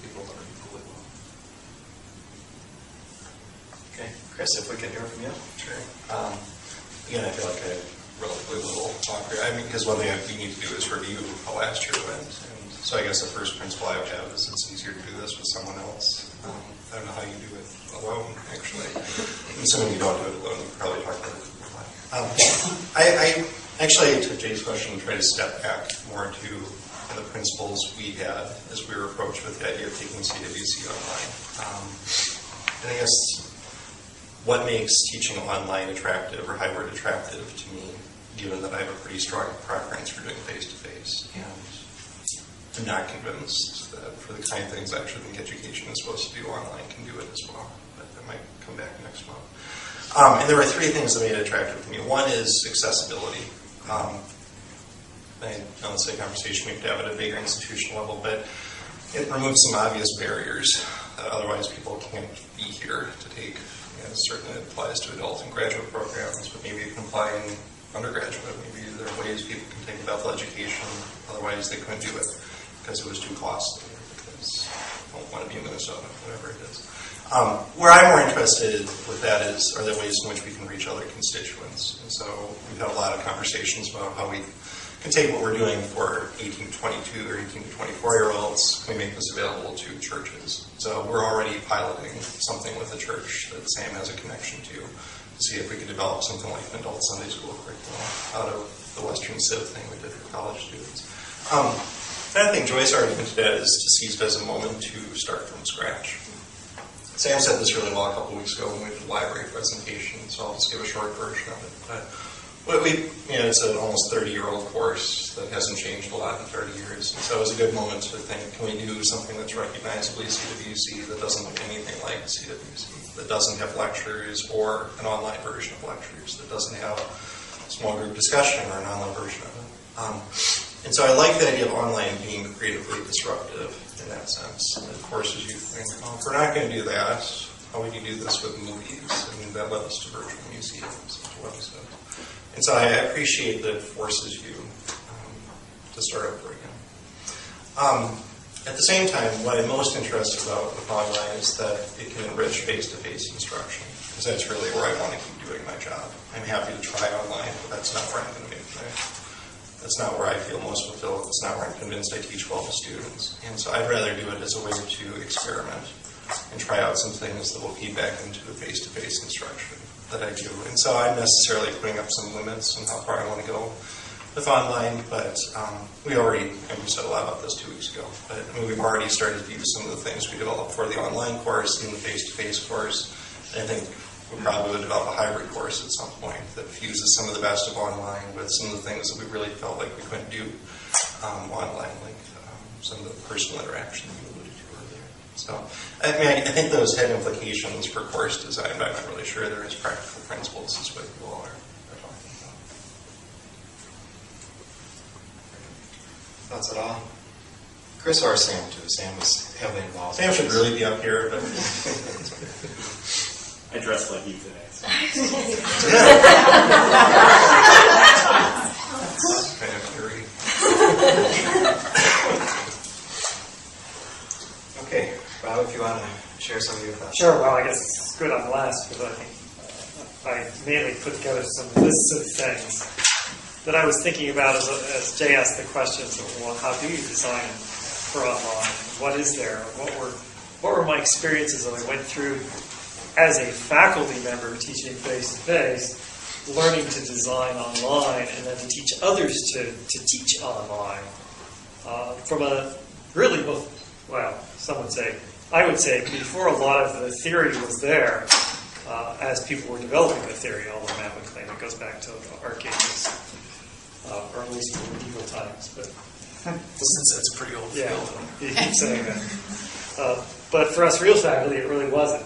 [SPEAKER 4] people learn equally well.
[SPEAKER 8] Okay, Chris, if we can hear from you. Sure. Again, I feel like I have relatively little talk here. Because one thing we need to do is review how last year went. So I guess the first principle I would have is it's easier to do this with someone else. I don't know how you do it alone, actually. Assuming you don't do it alone, you can probably talk about it. I actually took Jay's question and tried to step back more to the principles we had as we were approached with the idea of taking CWC online. And I guess what makes teaching online attractive or hybrid attractive to me, given that I have a pretty strong preference for doing face-to-face. And I'm not convinced that for the kind of things I actually think education is supposed to do, online can do it as well. But that might come back next month. And there were three things that made it attractive to me. One is accessibility. I know it's a conversation we could have at a bigger institutional level, but it removes some obvious barriers that otherwise people can't be here to take. Certainly it applies to adult and graduate programs, but maybe it can apply in undergraduate. Maybe there are ways people can take adult education, otherwise they couldn't do it because it was too costly, because they don't want to be in Minnesota, whatever it is. Where I'm more interested with that are the ways in which we can reach other constituents. And so we've had a lot of conversations about how we can take what we're doing for 18 to 22 or 18 to 24-year-olds, can we make this available to churches? So we're already piloting something with a church that Sam has a connection to see if we could develop something like an adult Sunday school curriculum out of the Western Civ thing we did for college students. I think Joy's argument to that is to seize it as a moment to start from scratch. Sam said this really well a couple weeks ago when we did a library presentation, so I'll just give a short version of it. But it's an almost 30-year-old course that hasn't changed a lot in 30 years. And so it was a good moment to think, can we do something that's recognizably CWC that doesn't look anything like CWC, that doesn't have lectures or an online version of lectures, that doesn't have a small group discussion or an online version of it. And so I like the idea of online being creatively disruptive in that sense. And of course, as you think, if we're not going to do that, how would you do this with movies? And that led us to virtual museums as well. And so I appreciate that it forces you to start over again. At the same time, what I'm most interested about with online is that it can enrich face-to-face instruction, because that's really where I want to keep doing my job. I'm happy to try online, but that's not where I'm going to make today. That's not where I feel most fulfilled. It's not where I'm convinced I teach well to students. And so I'd rather do it as a way to experiment and try out some things that will feed back into the face-to-face instruction that I do. And so I'm necessarily putting up some limits on how far I want to go with online, but we said a lot about this 2 weeks ago, but we've already started to use some of the things we developed for the online course in the face-to-face course. And I think we probably would develop a hybrid course at some point that fuses some of the best of online with some of the things that we really felt like we couldn't do online, like some of the personal interaction that you alluded to earlier. So, I think those had implications for course design, but I'm not really sure they're as practical principles as what you all are talking about.
[SPEAKER 1] Thoughts at all? Chris or Sam, too. Sam was heavily involved.
[SPEAKER 8] Sam should really be up here, but...
[SPEAKER 11] I dressed like you today. So.
[SPEAKER 8] Kind of eerie.
[SPEAKER 1] Okay, Bob, if you want to share some of your thoughts.
[SPEAKER 3] Sure. Well, I guess it's good on the last because I think I mainly put together some lists of things that I was thinking about as Jay asked the questions of, well, how do you design for online? What is there? What were my experiences that I went through as a faculty member teaching face-to-face, learning to design online, and then to teach others to teach online. From a really, well, some would say, I would say before a lot of the theory was there, as people were developing the theory, although Matt would claim it goes back to archaic or at least medieval times. But
[SPEAKER 4] Since that's a pretty old field.
[SPEAKER 3] Yeah, you keep saying that. But for us real faculty, it really wasn't.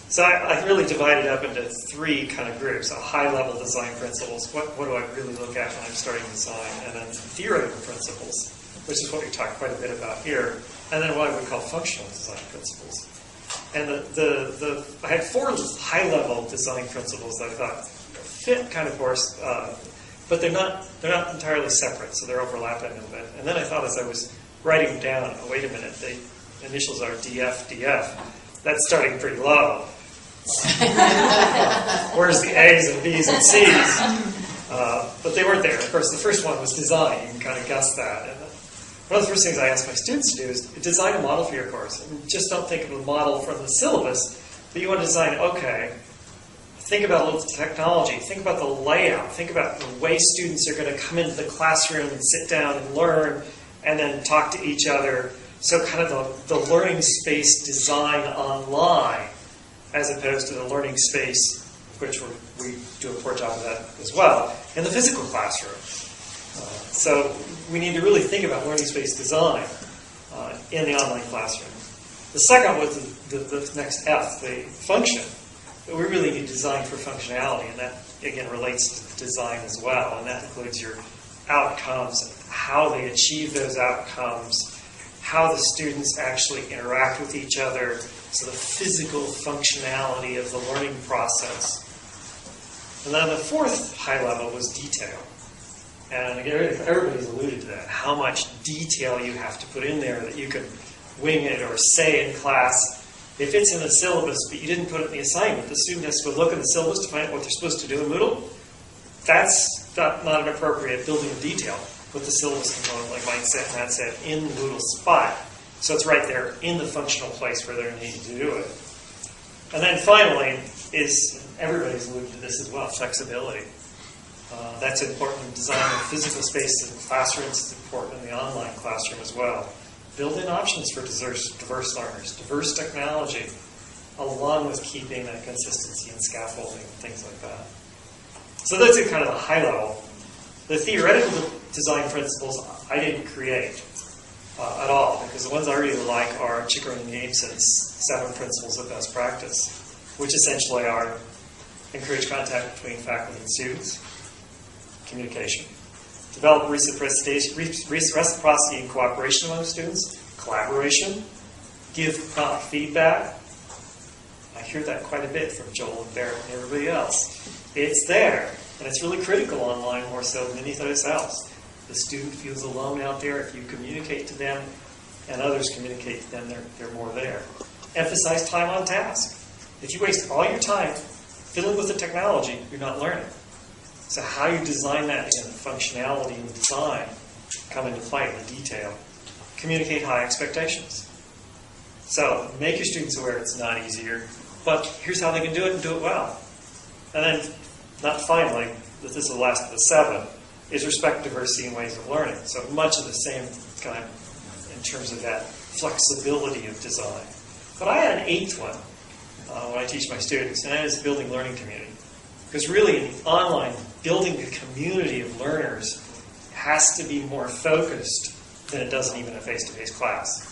[SPEAKER 3] So I really divided up into three kind of groups. High-level design principles, what do I really look at when I'm starting design? And then theoretical principles, which is what we talked quite a bit about here. And then what I would call functional design principles. And I had four high-level design principles that I thought fit kind of course, but they're not entirely separate, so they're overlapping a little bit. And then I thought as I was writing them down, oh, wait a minute, the initials are DF. That's starting pretty low. Where's the A's and B's and C's? But they weren't there. Of course, the first one was design. You can kind of guess that. And one of the first things I ask my students to do is design a model for your course. And just don't think of a model from the syllabus, but you want to design, okay, think about a little technology, think about the layout, think about the way students are going to come into the classroom and sit down and learn and then talk to each other. So kind of the learning space design online as opposed to the learning space, which we do a poor job of that as well, in the physical classroom. So we need to really think about learning space design in the online classroom. The second was the next F, the function. We really need design for functionality, and that, again, relates to design as well, and that includes your outcomes, how they achieve those outcomes, how the students actually interact with each other, so the physical functionality of the learning process. And then the fourth high level was detail. And again, everybody's alluded to that, how much detail you have to put in there that you can wing it or say in class. If it's in the syllabus, but you didn't put it in the assignment, the student has to go look in the syllabus to find out what they're supposed to do in Moodle. That's not an appropriate building of detail. with the syllabus component, like Mike said and Matt said, in the Moodle spot. So it's right there in the functional place where they're needing to do it. And then finally is, everybody's alluded to this as well, flexibility. That's important in designing physical spaces in classrooms. It's important in the online classroom as well. Build in options for diverse learners, diverse technology, along with keeping that consistency and scaffolding and things like that. So that's at kind of the high level. The theoretical design principles I didn't create at all, because the ones I really like are Chickering and Jameson's 7 Principles of Best Practice, which essentially are encourage contact between faculty and students, communication, develop reciprocity and cooperation among students, collaboration, give prompt feedback. I hear that quite a bit from Joel and Barrett and everybody else. It's there, and it's really critical online more so than anything else. The student feels alone out there. If you communicate to them and others communicate to them, they're more there. Emphasize time on task. If you waste all your time fiddling with the technology, you're not learning. So how you design that in functionality and design come into play in the detail. Communicate high expectations. So make your students aware it's not easier, but here's how they can do it and do it well. And then, not finally, this is the last of the 7, is respect diversity and ways of learning. So much of the same kind in terms of that flexibility of design. But I had an 8th one when I teach my students, and that is building learning community. Because really, in the online, building a community of learners has to be more focused than it does in even a face-to-face class.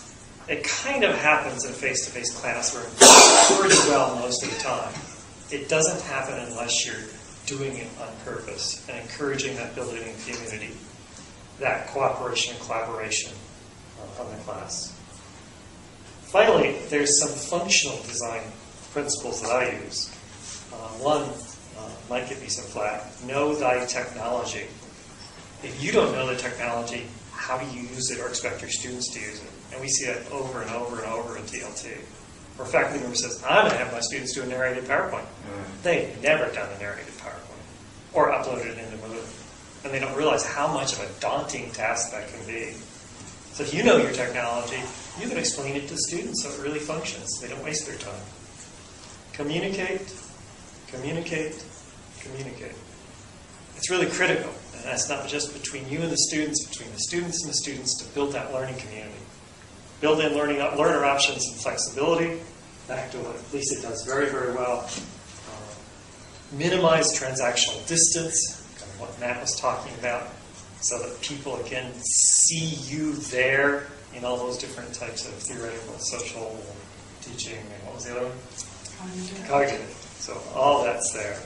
[SPEAKER 3] It kind of happens in a face-to-face class where it's pretty well most of the time. It doesn't happen unless you're doing it on purpose and encouraging that building in community, that cooperation and collaboration on the class. Finally, there's some functional design principles that I use. One might give me some flack. Know thy technology. If you don't know the technology, how do you use it or expect your students to use it? And we see that over and over and over in TLT. Or a faculty member says, I'm going to have my students do a narrated PowerPoint. They've never done a narrated PowerPoint or uploaded it into Moodle. And they don't realize how much of a daunting task that can be. So if you know your technology, you can explain it to the students so it really functions. They don't waste their time. Communicate, communicate, communicate. It's really critical. And that's not just between you and the students, between the students and the students to build that learning community. Build in learner options and flexibility. Back to what Lisa does very, very well. Minimize transactional distance, kind of what Matt was talking about, so that people, again, see you there in all those different types of theoretical, social, teaching, and what was the other one? Cognitive. So all that's there.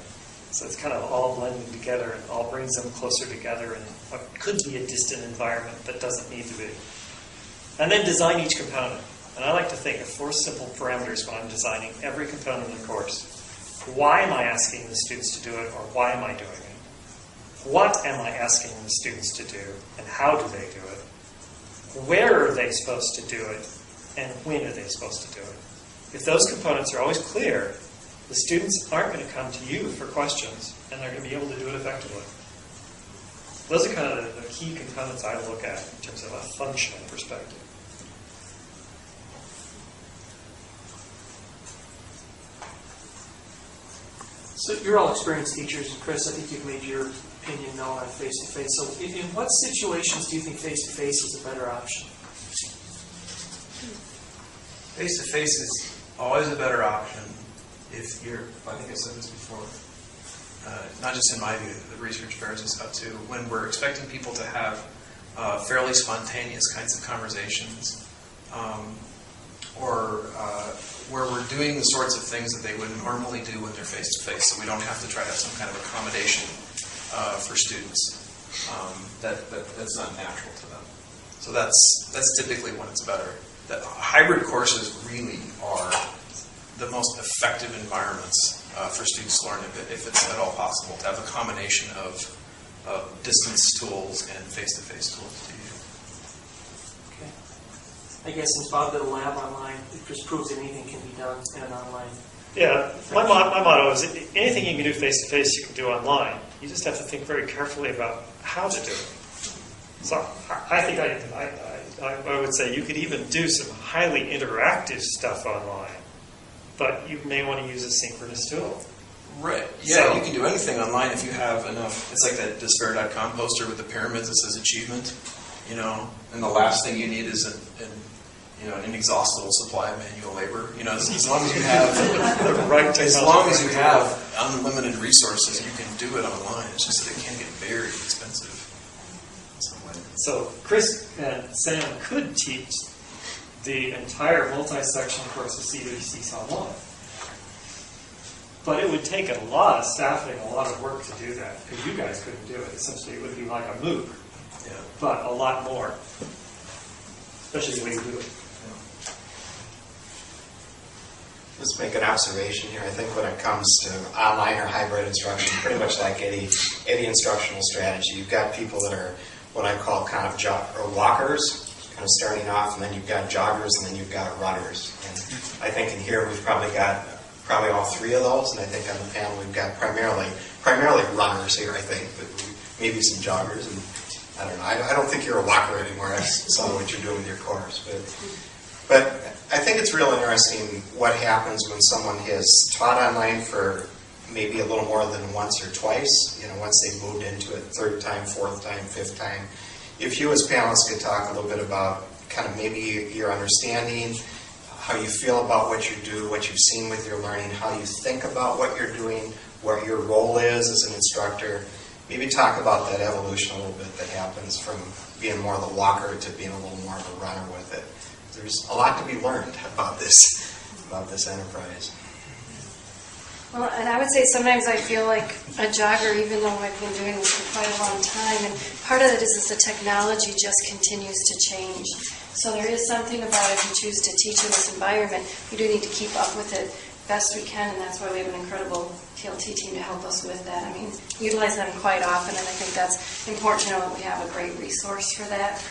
[SPEAKER 3] So it's kind of all blending together and all brings them closer together in what could be a distant environment but doesn't need to be. And then design each component. And I like to think of 4 simple parameters when I'm designing every component of the course. Why am I asking the students to do it, or why am I doing it? What am I asking the students to do, and how do they do it? Where are they supposed to do it, and when are they supposed to do it? If those components are always clear, the students aren't going to come to you for questions, and they're going to be able to do it effectively. Those are kind of the key components I look at in terms of a functional perspective.
[SPEAKER 6] So you're all experienced teachers, and Chris, I think you've made your opinion known on face-to-face. So in what situations do you think face-to-face is a better option?
[SPEAKER 4] Face-to-face is always a better option if you're, I think I said this before, not just in my view, the research bears this out too, when we're expecting people to have fairly spontaneous kinds of conversations, or where we're doing the sorts of things that they would normally do when they're face-to-face, so we don't have to try to have some kind of accommodation for students that's not natural to them. So that's typically when it's better. That hybrid courses really are the most effective environments for students to learn, if it's at all possible, to have a combination of distance tools and face-to-face tools to use.
[SPEAKER 6] Okay. I guess since Bob did a lab online, it just proves that anything can be done in an online.
[SPEAKER 3] Yeah, my motto is anything you can do face-to-face, you can do online. You just have to think very carefully about how to do it. So I think I would say you could even do some highly interactive stuff online, but you may want to use a synchronous tool.
[SPEAKER 4] Right. Yeah,
[SPEAKER 3] So-
[SPEAKER 4] you can do anything online if you have enough. It's like that despair.com poster with the pyramids that says achievement, and the last thing you need is an inexhaustible supply of manual labor. As long as you have
[SPEAKER 3] The right
[SPEAKER 4] as
[SPEAKER 3] technology.
[SPEAKER 4] long as you have unlimited resources, you can do it online. It's just that it can get very expensive in some way.
[SPEAKER 3] So Chris and Sam could teach the entire multi-section course of CWC online. But it would take a lot of staffing, a lot of work to do that, because you guys couldn't do it. Essentially, it would be like a MOOC,
[SPEAKER 4] Yeah.
[SPEAKER 3] but a lot more, especially the way you do it.
[SPEAKER 1] Just make an observation here. I think when it comes to online or hybrid instruction, pretty much like any instructional strategy, you've got people that are what I call kind of walkers, kind of starting off, and then you've got joggers, and then you've got runners. And I think in here we've probably got all three of those, and I think on the panel we've got primarily runners here, I think, but maybe some joggers, and I don't know. I don't think you're a walker anymore. I saw what you're doing with your course, but I think it's real interesting what happens when someone has taught online for maybe a little more than once or twice, once they've moved into it, third time, fourth time, fifth time. If you as panelists could talk a little bit about kind of maybe your understanding, how you feel about what you do, what you've seen with your learning, how you think about what you're doing, what your role is as an instructor. Maybe talk about that evolution a little bit that happens from being more of the walker to being a little more of a runner with it. There's a lot to be learned about this enterprise.
[SPEAKER 2] Well, and I would say sometimes I feel like a jogger, even though I've been doing this for quite a long time, and part of it is the technology just continues to change. So there is something about if you choose to teach in this environment, we do need to keep up with it best we can, and that's why we have an incredible TLT team to help us with that. I mean, utilize them quite often, and I think that's important to know that we have a great resource for that.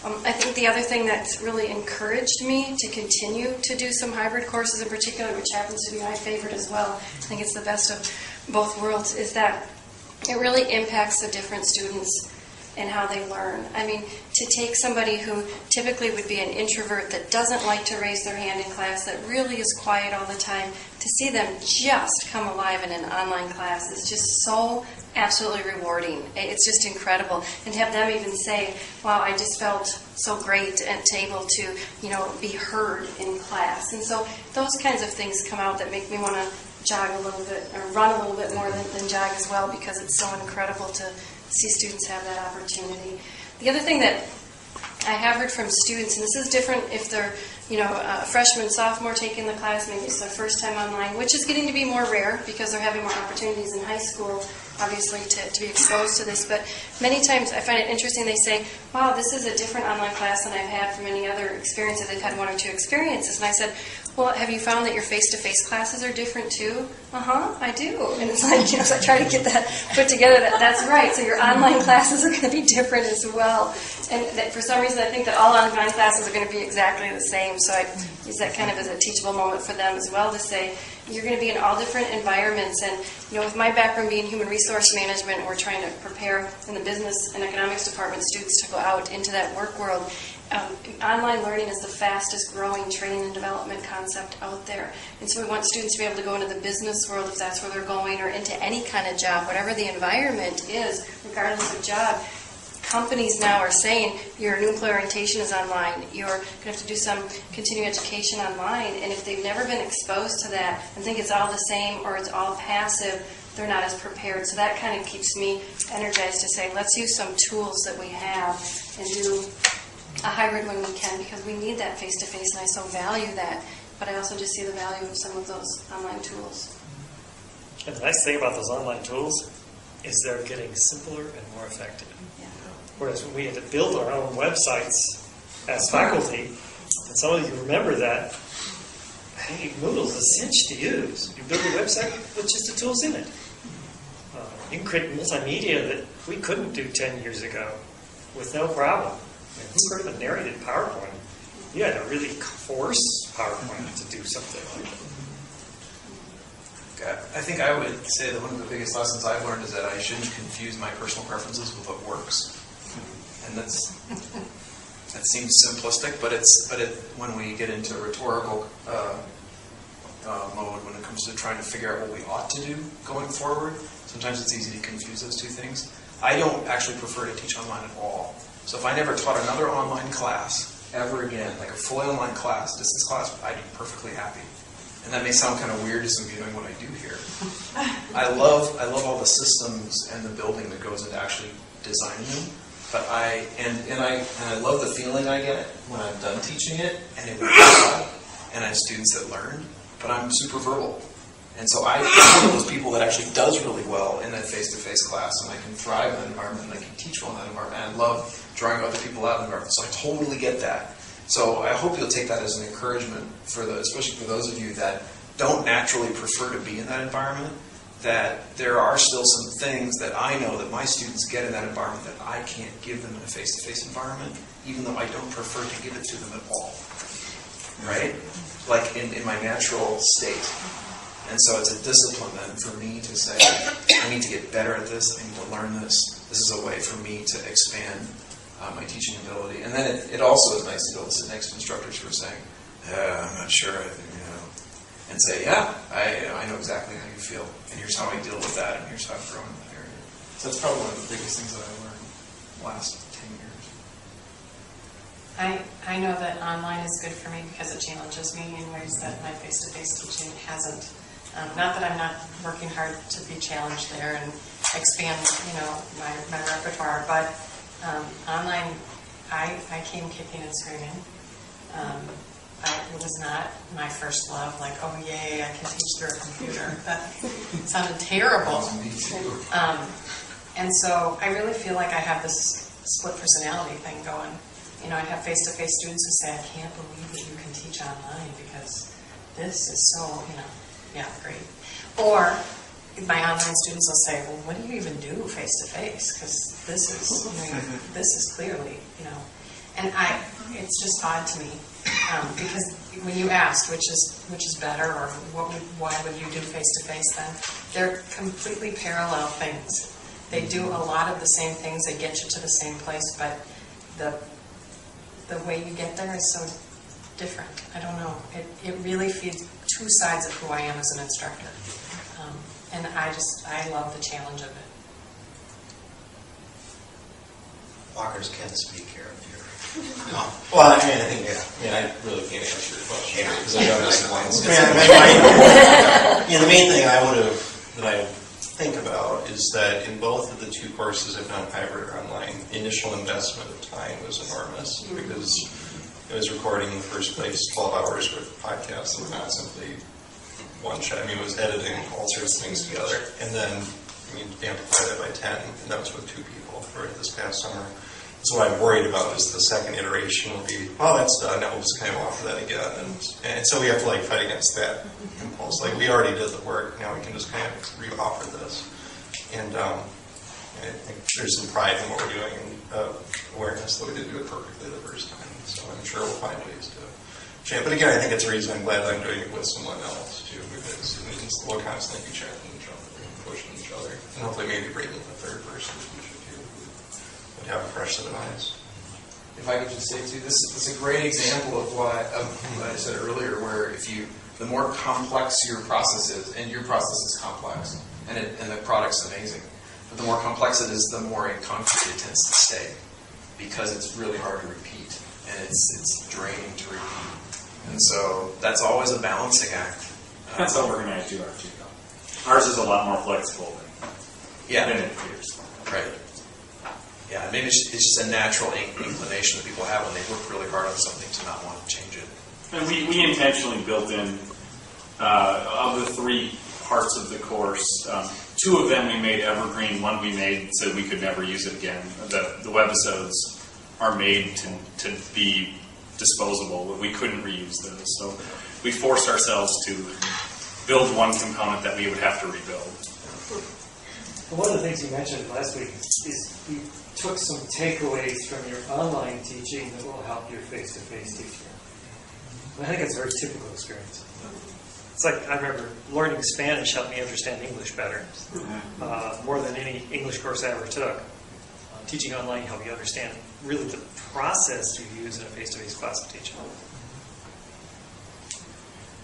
[SPEAKER 2] I think the other thing that's really encouraged me to continue to do some hybrid courses in particular, which happens to be my favorite as well, I think it's the best of both worlds, is that it really impacts the different students and how they learn. I mean, to take somebody who typically would be an introvert that doesn't like to raise their hand in class, that really is quiet all the time, to see them just come alive in an online class is just so absolutely rewarding. It's just incredible. And to have them even say, wow, I just felt so great and to able to, be heard in class. And so those kinds of things come out that make me want to jog a little bit, or run a little bit more than jog as well, because it's so incredible to see students have that opportunity. The other thing that I have heard from students, and this is different if they're, a freshman, sophomore taking the class, maybe it's their first time online, which is getting to be more rare because they're having more opportunities in high school, obviously, to be exposed to this. But many times I find it interesting, they say, wow, this is a different online class than I've had from any other experiences. They've had one or two experiences. And I said, well, have you found that your face-to-face classes are different too? I do. And it's like, so I try to get that put together. That's right. So your online classes are going to be different as well. And that for some reason, I think that all online classes are going to be exactly the same. So I use that kind of as a teachable moment for them as well to say, you're going to be in all different environments. And, with my background being human resource management, we're trying to prepare in the business and economics department students to go out into that work world. Online learning is the fastest growing training and development concept out there. And so we want students to be able to go into the business world if that's where they're going, or into any kind of job, whatever the environment is, regardless of job. Companies now are saying your new employee orientation is online. You're going to have to do some continuing education online. And if they've never been exposed to that and think it's all the same or it's all passive, they're not as prepared. So that kind of keeps me energized to say, let's use some tools that we have and do a hybrid when we can, because we need that face-to-face, and I so value that. But I also just see the value of some of those online tools.
[SPEAKER 3] And the nice thing about those online tools is they're getting simpler and more effective.
[SPEAKER 2] Yeah.
[SPEAKER 3] Whereas when we had to build our own websites as faculty, and some of you remember that, hey, Moodle's a cinch to use. You build a website with just the tools in it. You can create multimedia that we couldn't do 10 years ago with no problem. Who heard of a narrated PowerPoint? You had to really force PowerPoint to do something like that.
[SPEAKER 4] I think I would say that one of the biggest lessons I've learned is that I shouldn't confuse my personal preferences with what works. And that seems simplistic, but when we get into rhetorical mode, when it comes to trying to figure out what we ought to do going forward, sometimes it's easy to confuse those two things. I don't actually prefer to teach online at all. So if I never taught another online class ever again, like a fully online class, distance class, I'd be perfectly happy. And that may sound kind of weird just in doing what I do here. I love all the systems and the building that goes into actually designing them. But I love the feeling I get when I'm done teaching it, and it works out, and I have students that learn. But I'm super verbal, and so I'm one of those people that actually does really well in that face-to-face class, and I can thrive in that environment, and I can teach well in that environment. And I love drawing other people out in the environment, so I totally get that. So I hope you'll take that as an encouragement especially for those of you that don't naturally prefer to be in that environment. That there are still some things that I know that my students get in that environment that I can't give them in a face-to-face environment, even though I don't prefer to give it to them at all. Right? Like in my natural state. And so it's a discipline then for me to say, I need to get better at this, I need to learn this. This is a way for me to expand my teaching ability. And then it also is nice to be able to sit next to instructors who are saying, I'm not sure, and say, I know exactly how you feel, and here's how I deal with that, and here's how I've grown in that area. So that's probably one of the biggest things that I learned the last 10 years.
[SPEAKER 5] I know that online is good for me because it challenges me in ways that my face-to-face teaching hasn't. Not that I'm not working hard to be challenged there and expand, my repertoire, but online, I came kicking and screaming. It was not my first love, like, oh yay, I can teach through a computer. That sounded terrible.
[SPEAKER 4] Me too.
[SPEAKER 5] And so I really feel like I have this split personality thing going. I have face-to-face students who say, I can't believe that you can teach online because this is so, great. Or my online students will say, well, what do you even do face-to-face? Because this is clearly, and it's just odd to me. Because when you asked which is better or why would you do face-to-face then, they're completely parallel things. They do a lot of the same things, they get you to the same place, but the way you get there is so different. I don't know. It really feeds two sides of who I am as an instructor. And I love the challenge of it.
[SPEAKER 1] Walkers can speak here. No. Well, I think, I really can't answer your question because I don't know. The main thing that I think about is that in both of the two courses I've done, hybrid or online, the initial investment of time was enormous because it was recording in the first place 12 hours worth of podcasts that were not simply one shot. It was editing all sorts of things together. And then amplify that by 10, and that was with 2 people for this past summer. So what I'm worried about is the second iteration will be, that's done, now we'll just kind of offer that again. And so we have to fight against that impulse. We already did the work, now we can just kind of re-offer this. And I think there's some pride in what we're doing and awareness that we didn't do it perfectly the first time. So I'm sure we'll find ways to change. But again, I think it's a reason I'm glad that I'm doing it with someone else too, because we'll constantly be checking each other and pushing each other. And hopefully maybe bringing a third person have a fresh set of eyes.
[SPEAKER 4] If I could just say too, this is a great example of what I said earlier, where the more complex your process is, and your process is complex, and the product's amazing, but the more complex it is, the more in concrete it tends to stay, because it's really hard to repeat, and it's draining to repeat. And so that's always a balancing act.
[SPEAKER 11] Depends how organized you are too, though. Ours is a lot more flexible than it appears.
[SPEAKER 4] Right. Yeah, maybe it's just a natural inclination that people have when they work really hard on something to not want to change it.
[SPEAKER 11] And we intentionally built in, of the 3 parts of the course, 2 of them we made evergreen, 1 we made so we could never use it again. The webisodes are made to be disposable. We couldn't reuse those. So we forced ourselves to build one component that we would have to rebuild.
[SPEAKER 3] One of the things you mentioned last week is you took some takeaways from your online teaching that will help your face-to-face teaching. I think it's a very typical experience. It's like, I remember learning Spanish helped me understand English better, more than any English course I ever took. teaching online help you understand really the process you use in a face-to-face class of teaching.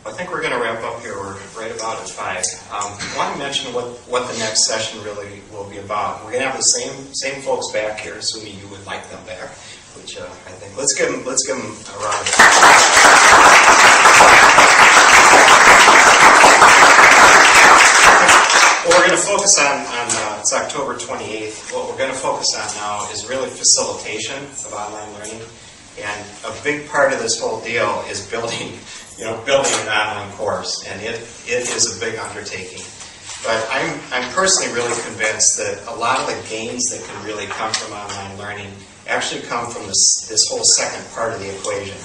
[SPEAKER 1] I think we're going to wrap up here. We're right about at 5. I want to mention what the next session really will be about. We're going to have the same folks back here, assuming you would like them back. Which I think let's give them a round of applause. What we're going to focus on it's October 28th. What we're going to focus on now is really facilitation of online learning, and a big part of this whole deal is building an online course, and it is a big undertaking. But I'm personally really convinced that a lot of the gains that can really come from online learning actually come from this whole second part of the equation.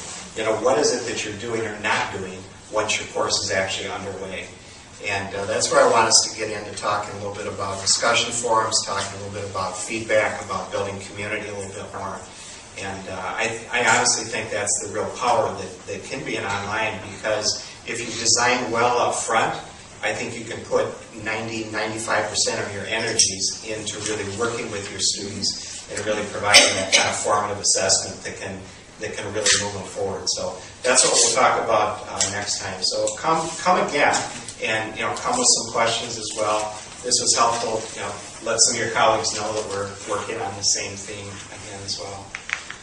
[SPEAKER 1] What is it that you're doing or not doing once your course is actually underway? And that's where I want us to get into talking a little bit about discussion forums, talking a little bit about feedback, about building community a little bit more. And I honestly think that's the real power that can be in online, because if you design well up front, I think you can put 90-95% of your energies into really working with your students and really providing that kind of formative assessment that can really move them forward. So that's what we'll talk about next time. So come again, and come with some questions as well. This was helpful. Let some of your colleagues know that we're working on the same theme again as well.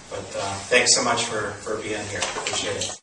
[SPEAKER 1] But thanks so much for being here. Appreciate it.